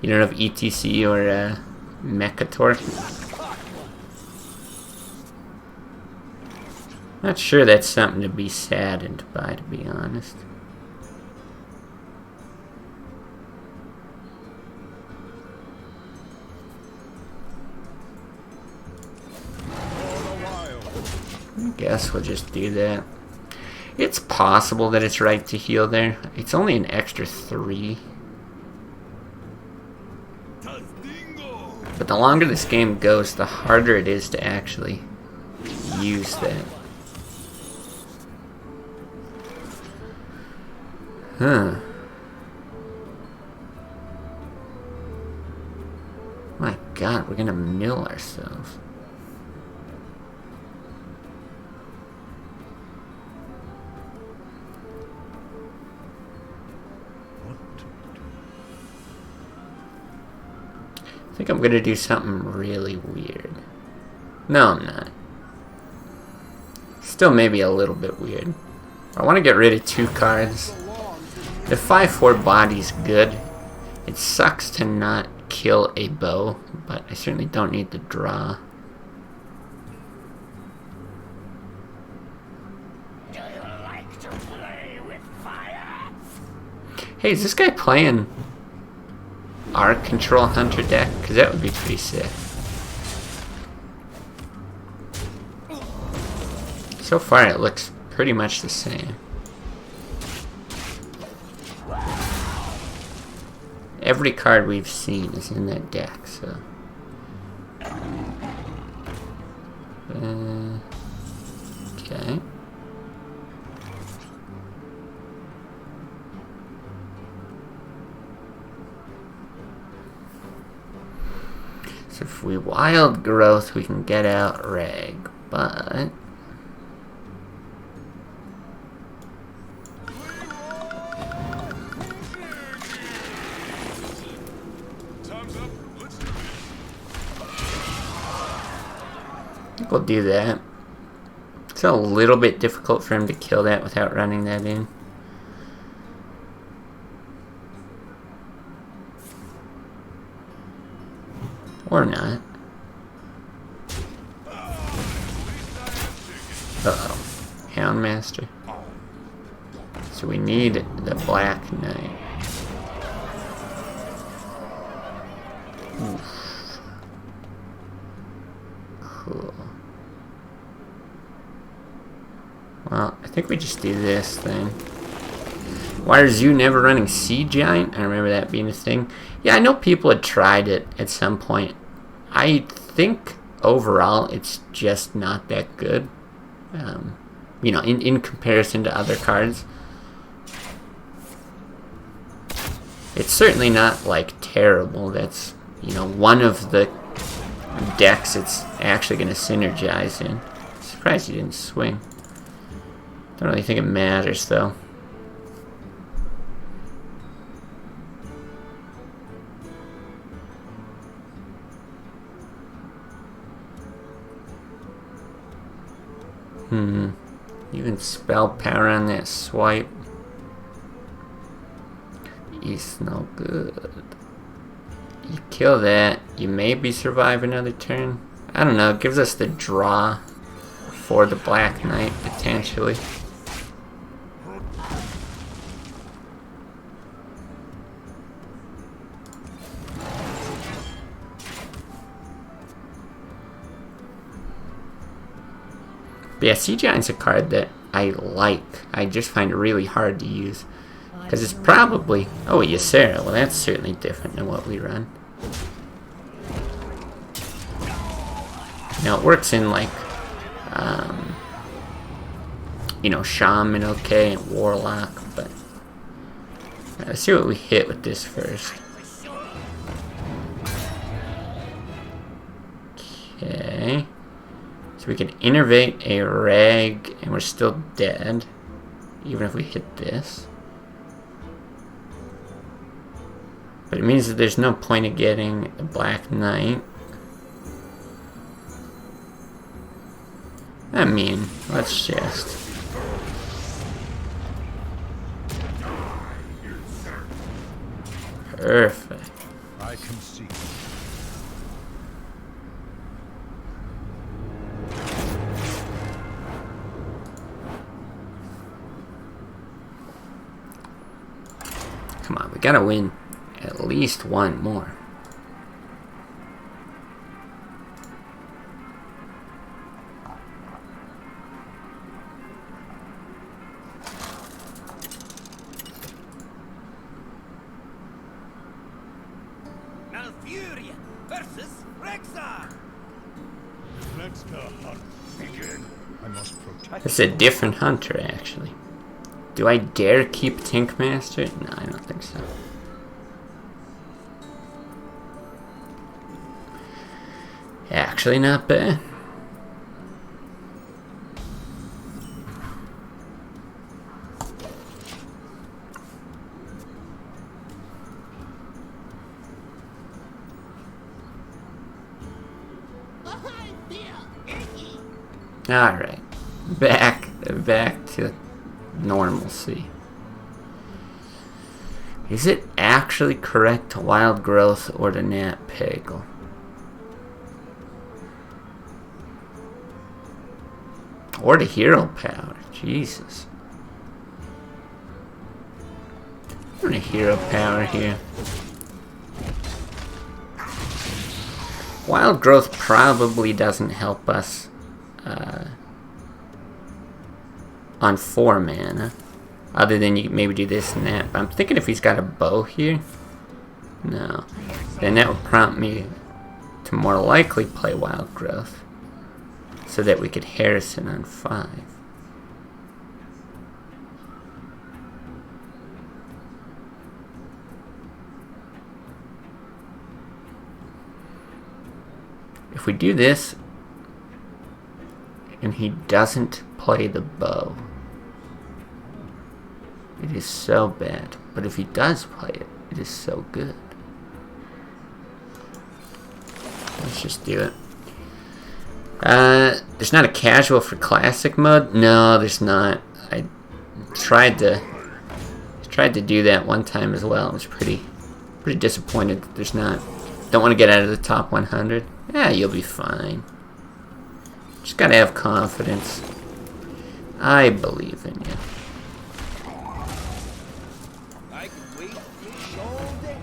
[SPEAKER 1] You don't have ETC or Mechator? Not sure that's something to be saddened by, to be honest. I guess we'll just do that. It's possible that it's right to heal there. It's only an extra 3. But the longer this game goes, the harder it is to actually use that. Huh. My God, we're gonna mill ourselves. I think I'm gonna do something really weird. No, I'm not. Still maybe a little bit weird. I want to get rid of 2 cards. The 5/4 body's good. It sucks to not kill a bow, but I certainly don't need the draw.
[SPEAKER 5] Do you like to play with fire?
[SPEAKER 1] Hey, is this guy playing our Control Hunter deck? Because that would be pretty sick. So far it looks pretty much the same. Every card we've seen is in that deck, so... okay. So if we wild growth, we can get out Rag, but... we'll do that. It's a little bit difficult for him to kill that without running that in. Or not. Uh-oh. Houndmaster. So we need the Black Knight. Oof. Cool. Well, I think we just do this thing. Why is you never running Sea Giant? I remember that being a thing. Yeah, I know people had tried it at some point. I think overall it's just not that good. You know, in comparison to other cards. It's certainly not like terrible. That's, you know, one of the decks it's actually going to synergize in. Surprised you didn't swing. Don't really think it matters though. You can spell power on that swipe. It's no good. You kill that, you maybe survive another turn. I don't know, it gives us the draw for the Black Knight, potentially. But yeah, Sea Giant's a card that I like. I just find it really hard to use. Because it's probably... oh, yes, Sarah. Well, that's certainly different than what we run. Now, it works in, like, you know, Shaman, okay, and Warlock, but... let's see what we hit with this first. Okay. So we can innervate a Rag, and we're still dead, even if we hit this. But it means that there's no point in getting the Black Knight. I mean, let's just... perfect.
[SPEAKER 2] I can see.
[SPEAKER 1] Come on, we gotta win at least one more.
[SPEAKER 5] Malfuria versus Rexar.
[SPEAKER 2] Let the hunt begin. I must protect.
[SPEAKER 1] It's a different hunter, actually. Do I dare keep Tinkmaster? No, I don't think so. Actually, not bad. Alright. Back to normalcy. Is it actually correct to wild growth or to Nat Peggle? Or to hero power? Jesus. I'm gonna hero power here. Wild growth probably doesn't help us on 4 mana, other than you maybe do this and that. But I'm thinking if he's got a bow here, no, then that would prompt me to more likely play wild growth, so that we could Harrison on 5. If we do this, and he doesn't play the bow, it is so bad. But if he does play it, it is so good. Let's just do it. There's not a casual for classic mode? No, there's not. I tried to do that one time as well. I was pretty disappointed that there's not. Don't want to get out of the top 100. Yeah, you'll be fine. Just gotta have confidence. I believe in you.
[SPEAKER 5] I can wait all day.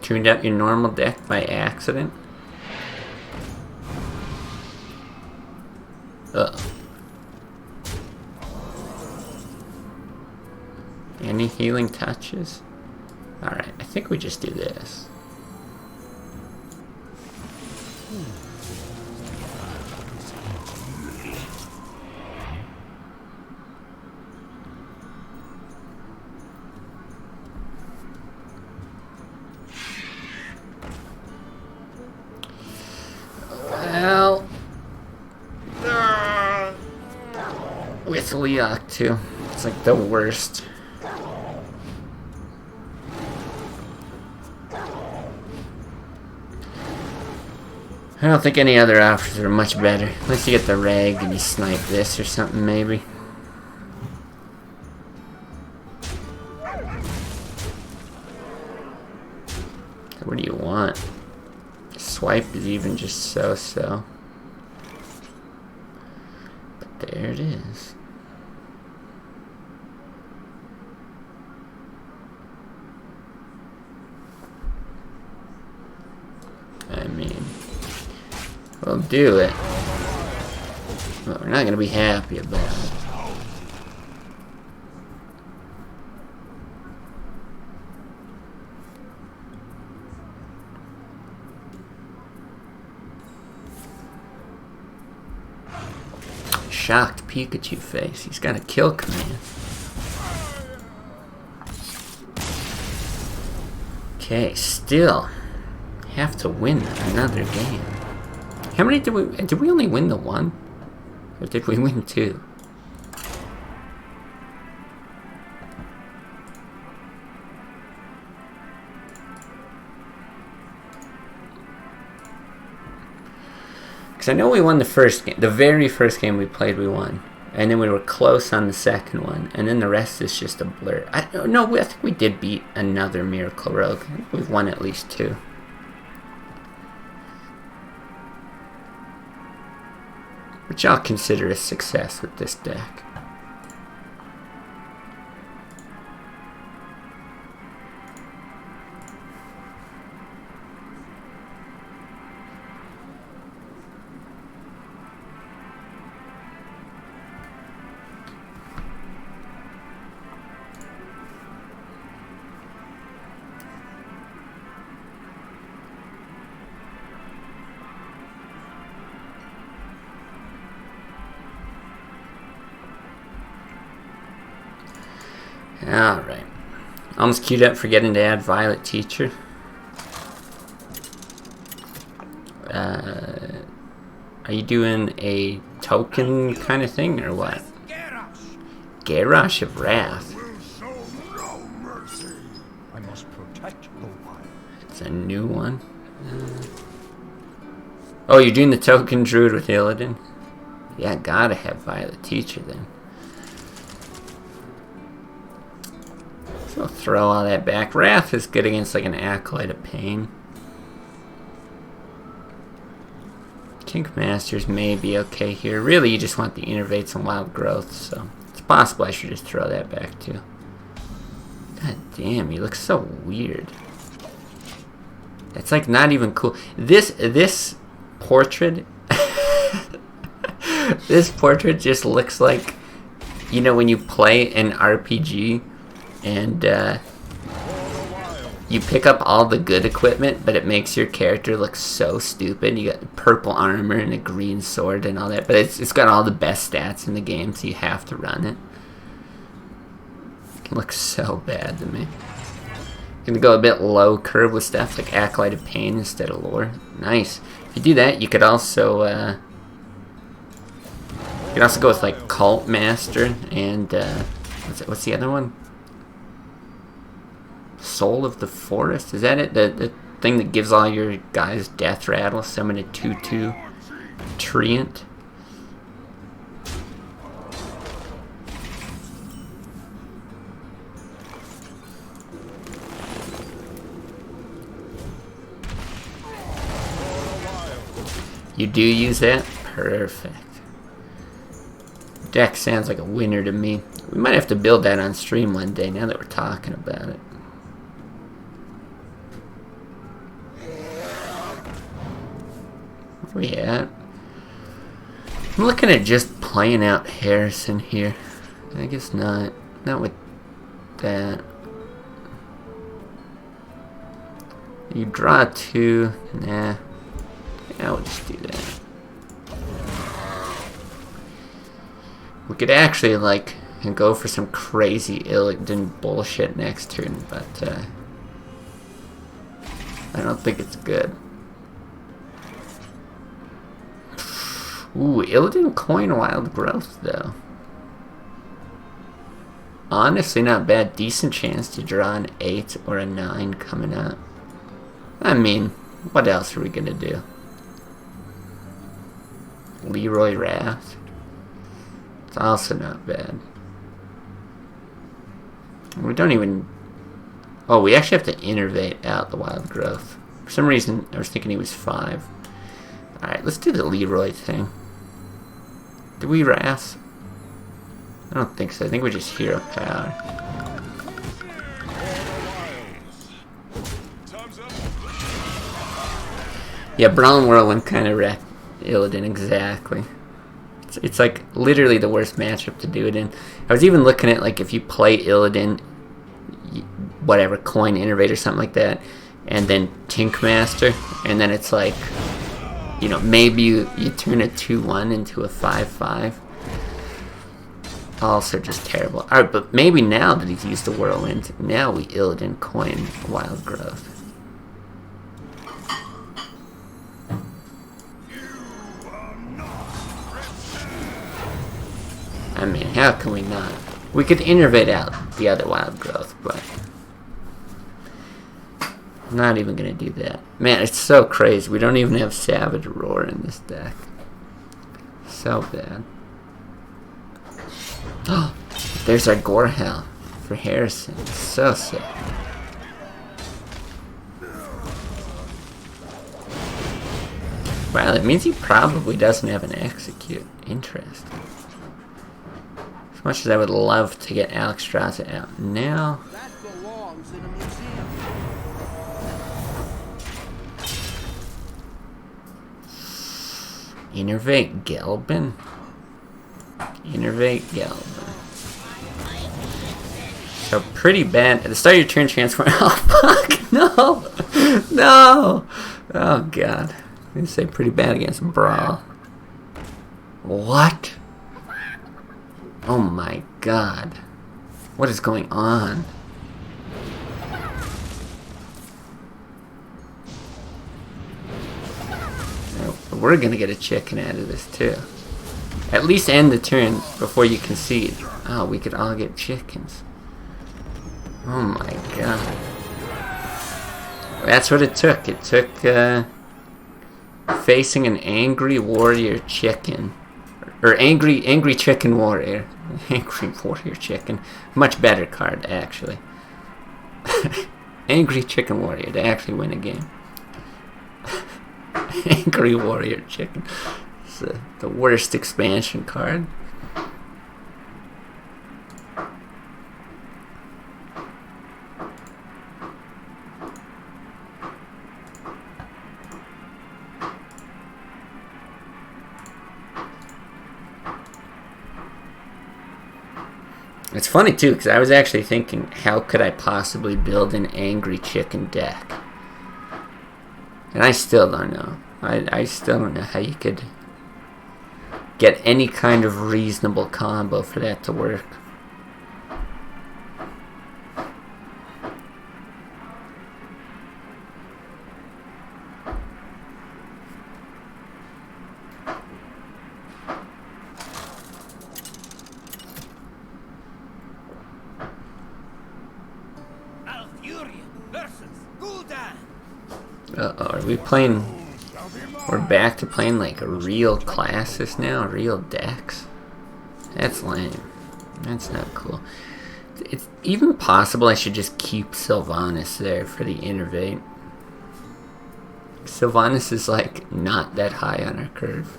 [SPEAKER 1] Tuned out your normal deck by accident? Uh-oh. Any healing touches? Alright, I think we just do this. Well, with Leok too, it's like the worst. I don't think any other options are much better. Unless you get the rag and you snipe this or something, maybe. What do you want? Swipe is even just so-so. But there it is. I mean, we'll do it. But we're not going to be happy about it. Shocked Pikachu face. He's got a kill command. Okay, still have to win another game. How many did we only win the one? Or did we win 2? Because I know we won the first game. The very first game we played, we won. And then we were close on the second one. And then the rest is just a blur. I think we did beat another Miracle Rogue. I think we've won at least 2. Which I'll consider a success with this deck. Alright. Almost queued up for getting to add Violet Teacher. Are you doing a token kind of thing or what? Garrosh of Wrath.
[SPEAKER 2] Will show no mercy. I must protect the wild.
[SPEAKER 1] It's a new one. Oh, you're doing the token Druid with Illidan? Yeah, gotta have Violet Teacher then. So throw all that back. Wrath is good against like an Acolyte of Pain. Tink Masters may be okay here. Really, you just want the Innervates and Wild Growth, so it's possible I should just throw that back too. God damn, he looks so weird. It's like not even cool. This portrait, this portrait just looks like, you know, when you play an RPG and you pick up all the good equipment, but it makes your character look so stupid. You got purple armor and a green sword and all that, but it's got all the best stats in the game, so you have to run it. It looks so bad to me. Gonna go a bit low curve with stuff like Acolyte of Pain instead of Lore. Nice. If you do that, you could also go with like Cult Master and what's the other one? Soul of the Forest? Is that it? The thing that gives all your guys Death Rattle, summon a 2/2 Treant. You do use that? Perfect. Deck sounds like a winner to me. We might have to build that on stream one day now that we're talking about it. Where we at? I'm looking at just playing out Harrison here. I guess not. Not with that. You draw 2. Nah. Yeah, we'll just do that. We could actually like go for some crazy Illidan bullshit next turn, but I don't think it's good. Ooh, Illidan coin Wild Growth though. Honestly, not bad. Decent chance to draw an 8 or a 9 coming up. I mean, what else are we gonna do? Leroy Wrath. It's also not bad. We don't even... Oh, we actually have to innervate out the Wild Growth. For some reason, I was thinking he was 5. Alright, let's do the Leroy thing. Did we Wrath? I don't think so. I think we're just Hero Power. Yeah, Brawn Whirlwind kind of wrecked Illidan, exactly. It's like literally the worst matchup to do it in. I was even looking at like if you play Illidan, whatever, Coin Innervate or something like that, and then Tink Master, and then it's like, you know, maybe you turn a 2/1 into a 5/5. Also just terrible. Alright, but maybe now that he's used the Whirlwind, now we Illidan Coin Wild Growth. I mean, how can we not? We could innervate out the other Wild Growth, but I'm not even gonna do that. Man, it's so crazy. We don't even have Savage Roar in this deck. So bad. Oh, there's our Gorehell for Harrison. It's so sick. Wow, that means he probably doesn't have an Execute. Interesting. As much as I would love to get Alexstrasza out now.
[SPEAKER 5] That belongs in a museum.
[SPEAKER 1] Innervate Gelbin? Innervate Gelbin. So pretty bad. At the start of your turn, transform. Oh fuck! No! No! Oh god. I'm gonna say pretty bad against Brawl. What? Oh my god. What is going on? We're gonna get a chicken out of this too. At least end the turn before you concede. Oh, we could all get chickens. Oh my god. That's what it took. It took facing an angry warrior chicken. Or angry chicken warrior. Angry warrior chicken. Much better card, actually. Angry chicken warrior to actually win a game. Angry warrior chicken. It's the worst expansion card. It's funny too, because I was actually thinking, how could I possibly build an angry chicken deck? And I still don't know. I still don't know how you could get any kind of reasonable combo for that to work. Uh-oh, are we playing... We're back to playing like real classes now? Real decks? That's lame. That's not cool. It's even possible I should just keep Sylvanas there for the Innervate. Sylvanas is like not that high on our curve.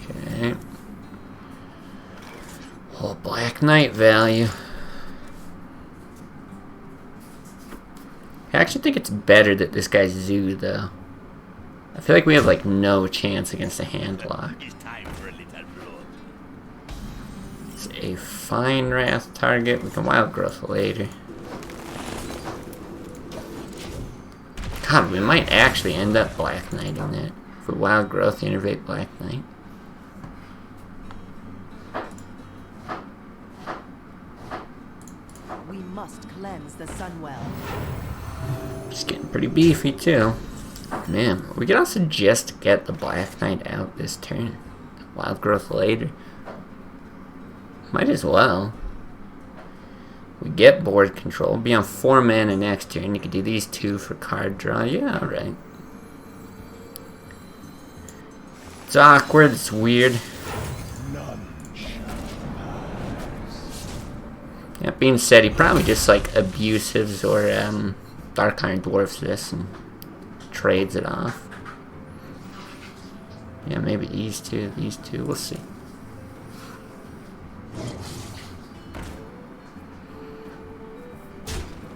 [SPEAKER 1] Okay. Oh, Black Knight value. I actually think it's better that this guy's Zoo, though. I feel like we have, like, no chance against a hand lock. It's a Fine Wrath target. We can Wild Growth later. God, we might actually end up Black Knighting that. If we Wild Growth, Innervate Black Knight.
[SPEAKER 4] We must cleanse the Sunwell.
[SPEAKER 1] It's getting pretty beefy too. Man, we could also just get the Black Knight out this turn. Wild Growth later. Might as well. We get board control. Be on 4 mana next turn. You could do these 2 for card draw. Yeah, alright. It's awkward, it's weird. That being said, he probably just like abusives or Dark Iron Dwarfs this and trades it off. Yeah, maybe these two, we'll see.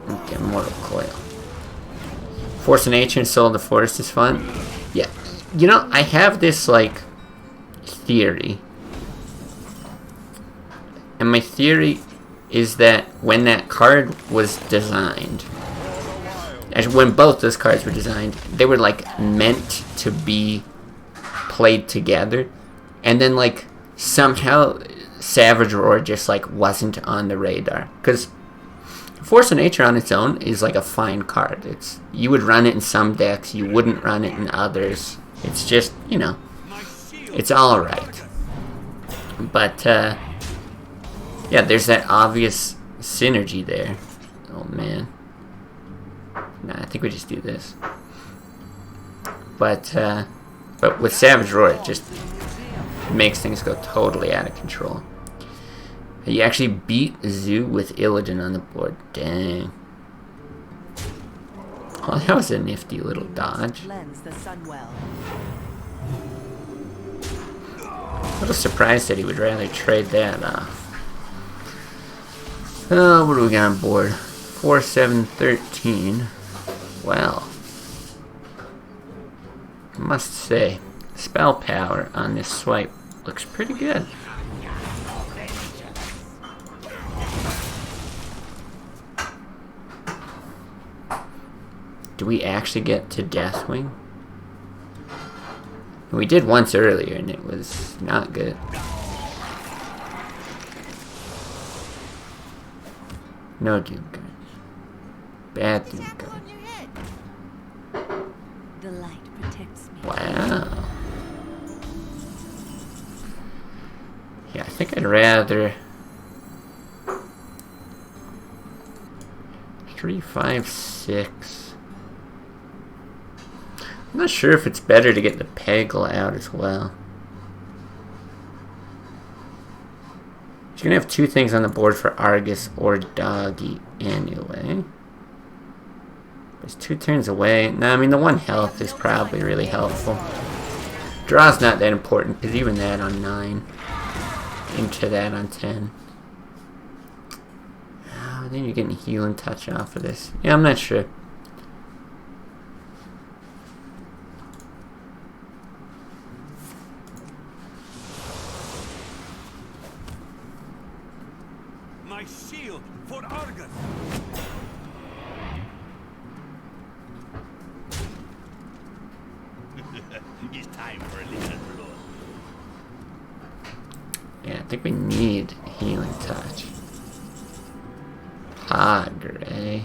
[SPEAKER 1] Okay, Mortal Coil. Force of Nature and Soul of the Forest is fun. Yeah. You know, I have this, like, theory. And my theory is that when that card was designed, actually when both those cards were designed, they were, like, meant to be played together. And then, like, somehow Savage Roar just, like, wasn't on the radar. Because Force of Nature on its own is like a fine card. You would run it in some decks, you wouldn't run it in others. It's just, you know, it's alright. But, yeah, there's that obvious synergy there. Oh, man. Nah, I think we just do this. But with Savage Roar, it just makes things go totally out of control. You actually beat Zoo with Illidan on the board. Dang. Oh, that was a nifty little dodge. A little surprised that he would rather trade that off. Oh, what do we got on board? 4, 7, 13. Well, I must say, spell power on this swipe looks pretty good. Do we actually get to Deathwing? We did once earlier and it was not good. No Doom Guards. Bad Doom Guards.
[SPEAKER 4] The light protects me.
[SPEAKER 1] Wow. Yeah, I think I'd rather 3, 5, 6. I'm not sure if it's better to get the Peggle out as well. You're gonna have 2 things on the board for Argus or Doggy anyway. There's 2 turns away. No, I mean the 1 health is probably really helpful. Draw's not that important because even that on 9. Into that on 10. Oh, then you're getting Healing Touch off of this. Yeah, I'm not sure.
[SPEAKER 2] My shield for Argus. It's time for a little blood.
[SPEAKER 1] Yeah, I think we need Healing Touch. Gray.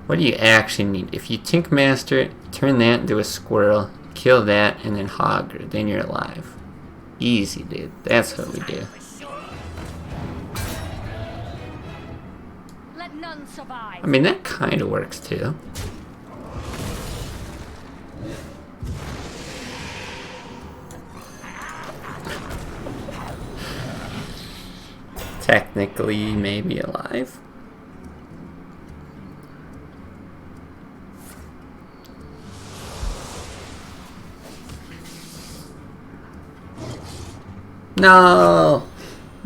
[SPEAKER 1] What do you actually need? If you Tink Master it, turn that into a squirrel, kill that, and then Hogger, then you're alive. Easy, dude. That's what we do.
[SPEAKER 3] Let none survive.
[SPEAKER 1] I mean, that kind of works too. Technically, maybe alive. No!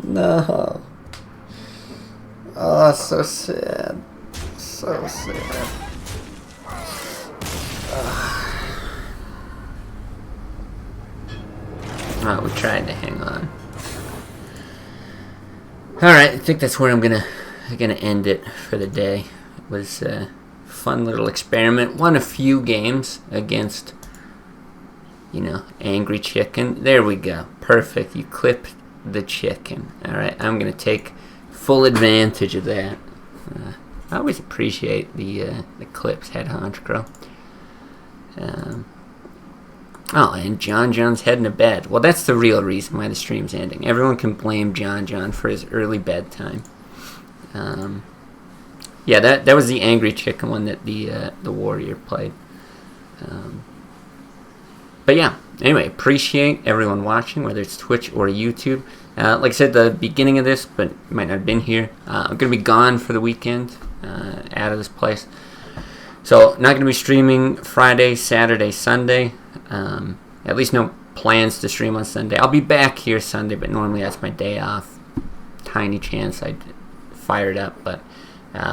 [SPEAKER 1] No! Oh, so sad. So sad. Oh, we tried to hang on. Alright, I think that's where I'm gonna end it for the day. It was a fun little experiment. Won a few games against, you know, Angry Chicken. There we go. Perfect. You clipped the chicken. Alright, I'm gonna take full advantage of that. I always appreciate the clips, Head Honchcrow. Oh, and John's heading to bed. Well, that's the real reason why the stream's ending. Everyone can blame John for his early bedtime. Yeah, that was the Angry Chicken one that the Warrior played. But yeah, anyway, appreciate everyone watching, whether it's Twitch or YouTube. Like I said at the beginning of this, but you might not have been here, I'm going to be gone for the weekend, out of this place. So, not going to be streaming Friday, Saturday, Sunday. At least no plans to stream on Sunday. I'll be back here Sunday, but normally that's my day off. Tiny chance I'd fire it up, but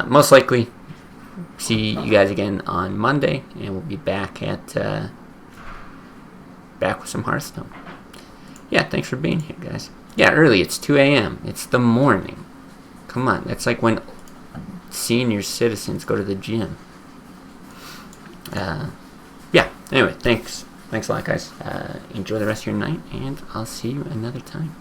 [SPEAKER 1] most likely see you guys again on Monday, and we'll be back at back with some Hearthstone. Yeah, thanks for being here, guys. Yeah, early. It's 2 a.m. It's the morning. Come on, that's like when senior citizens go to the gym. Yeah, anyway, thanks a lot, guys. Enjoy the rest of your night, and I'll see you another time.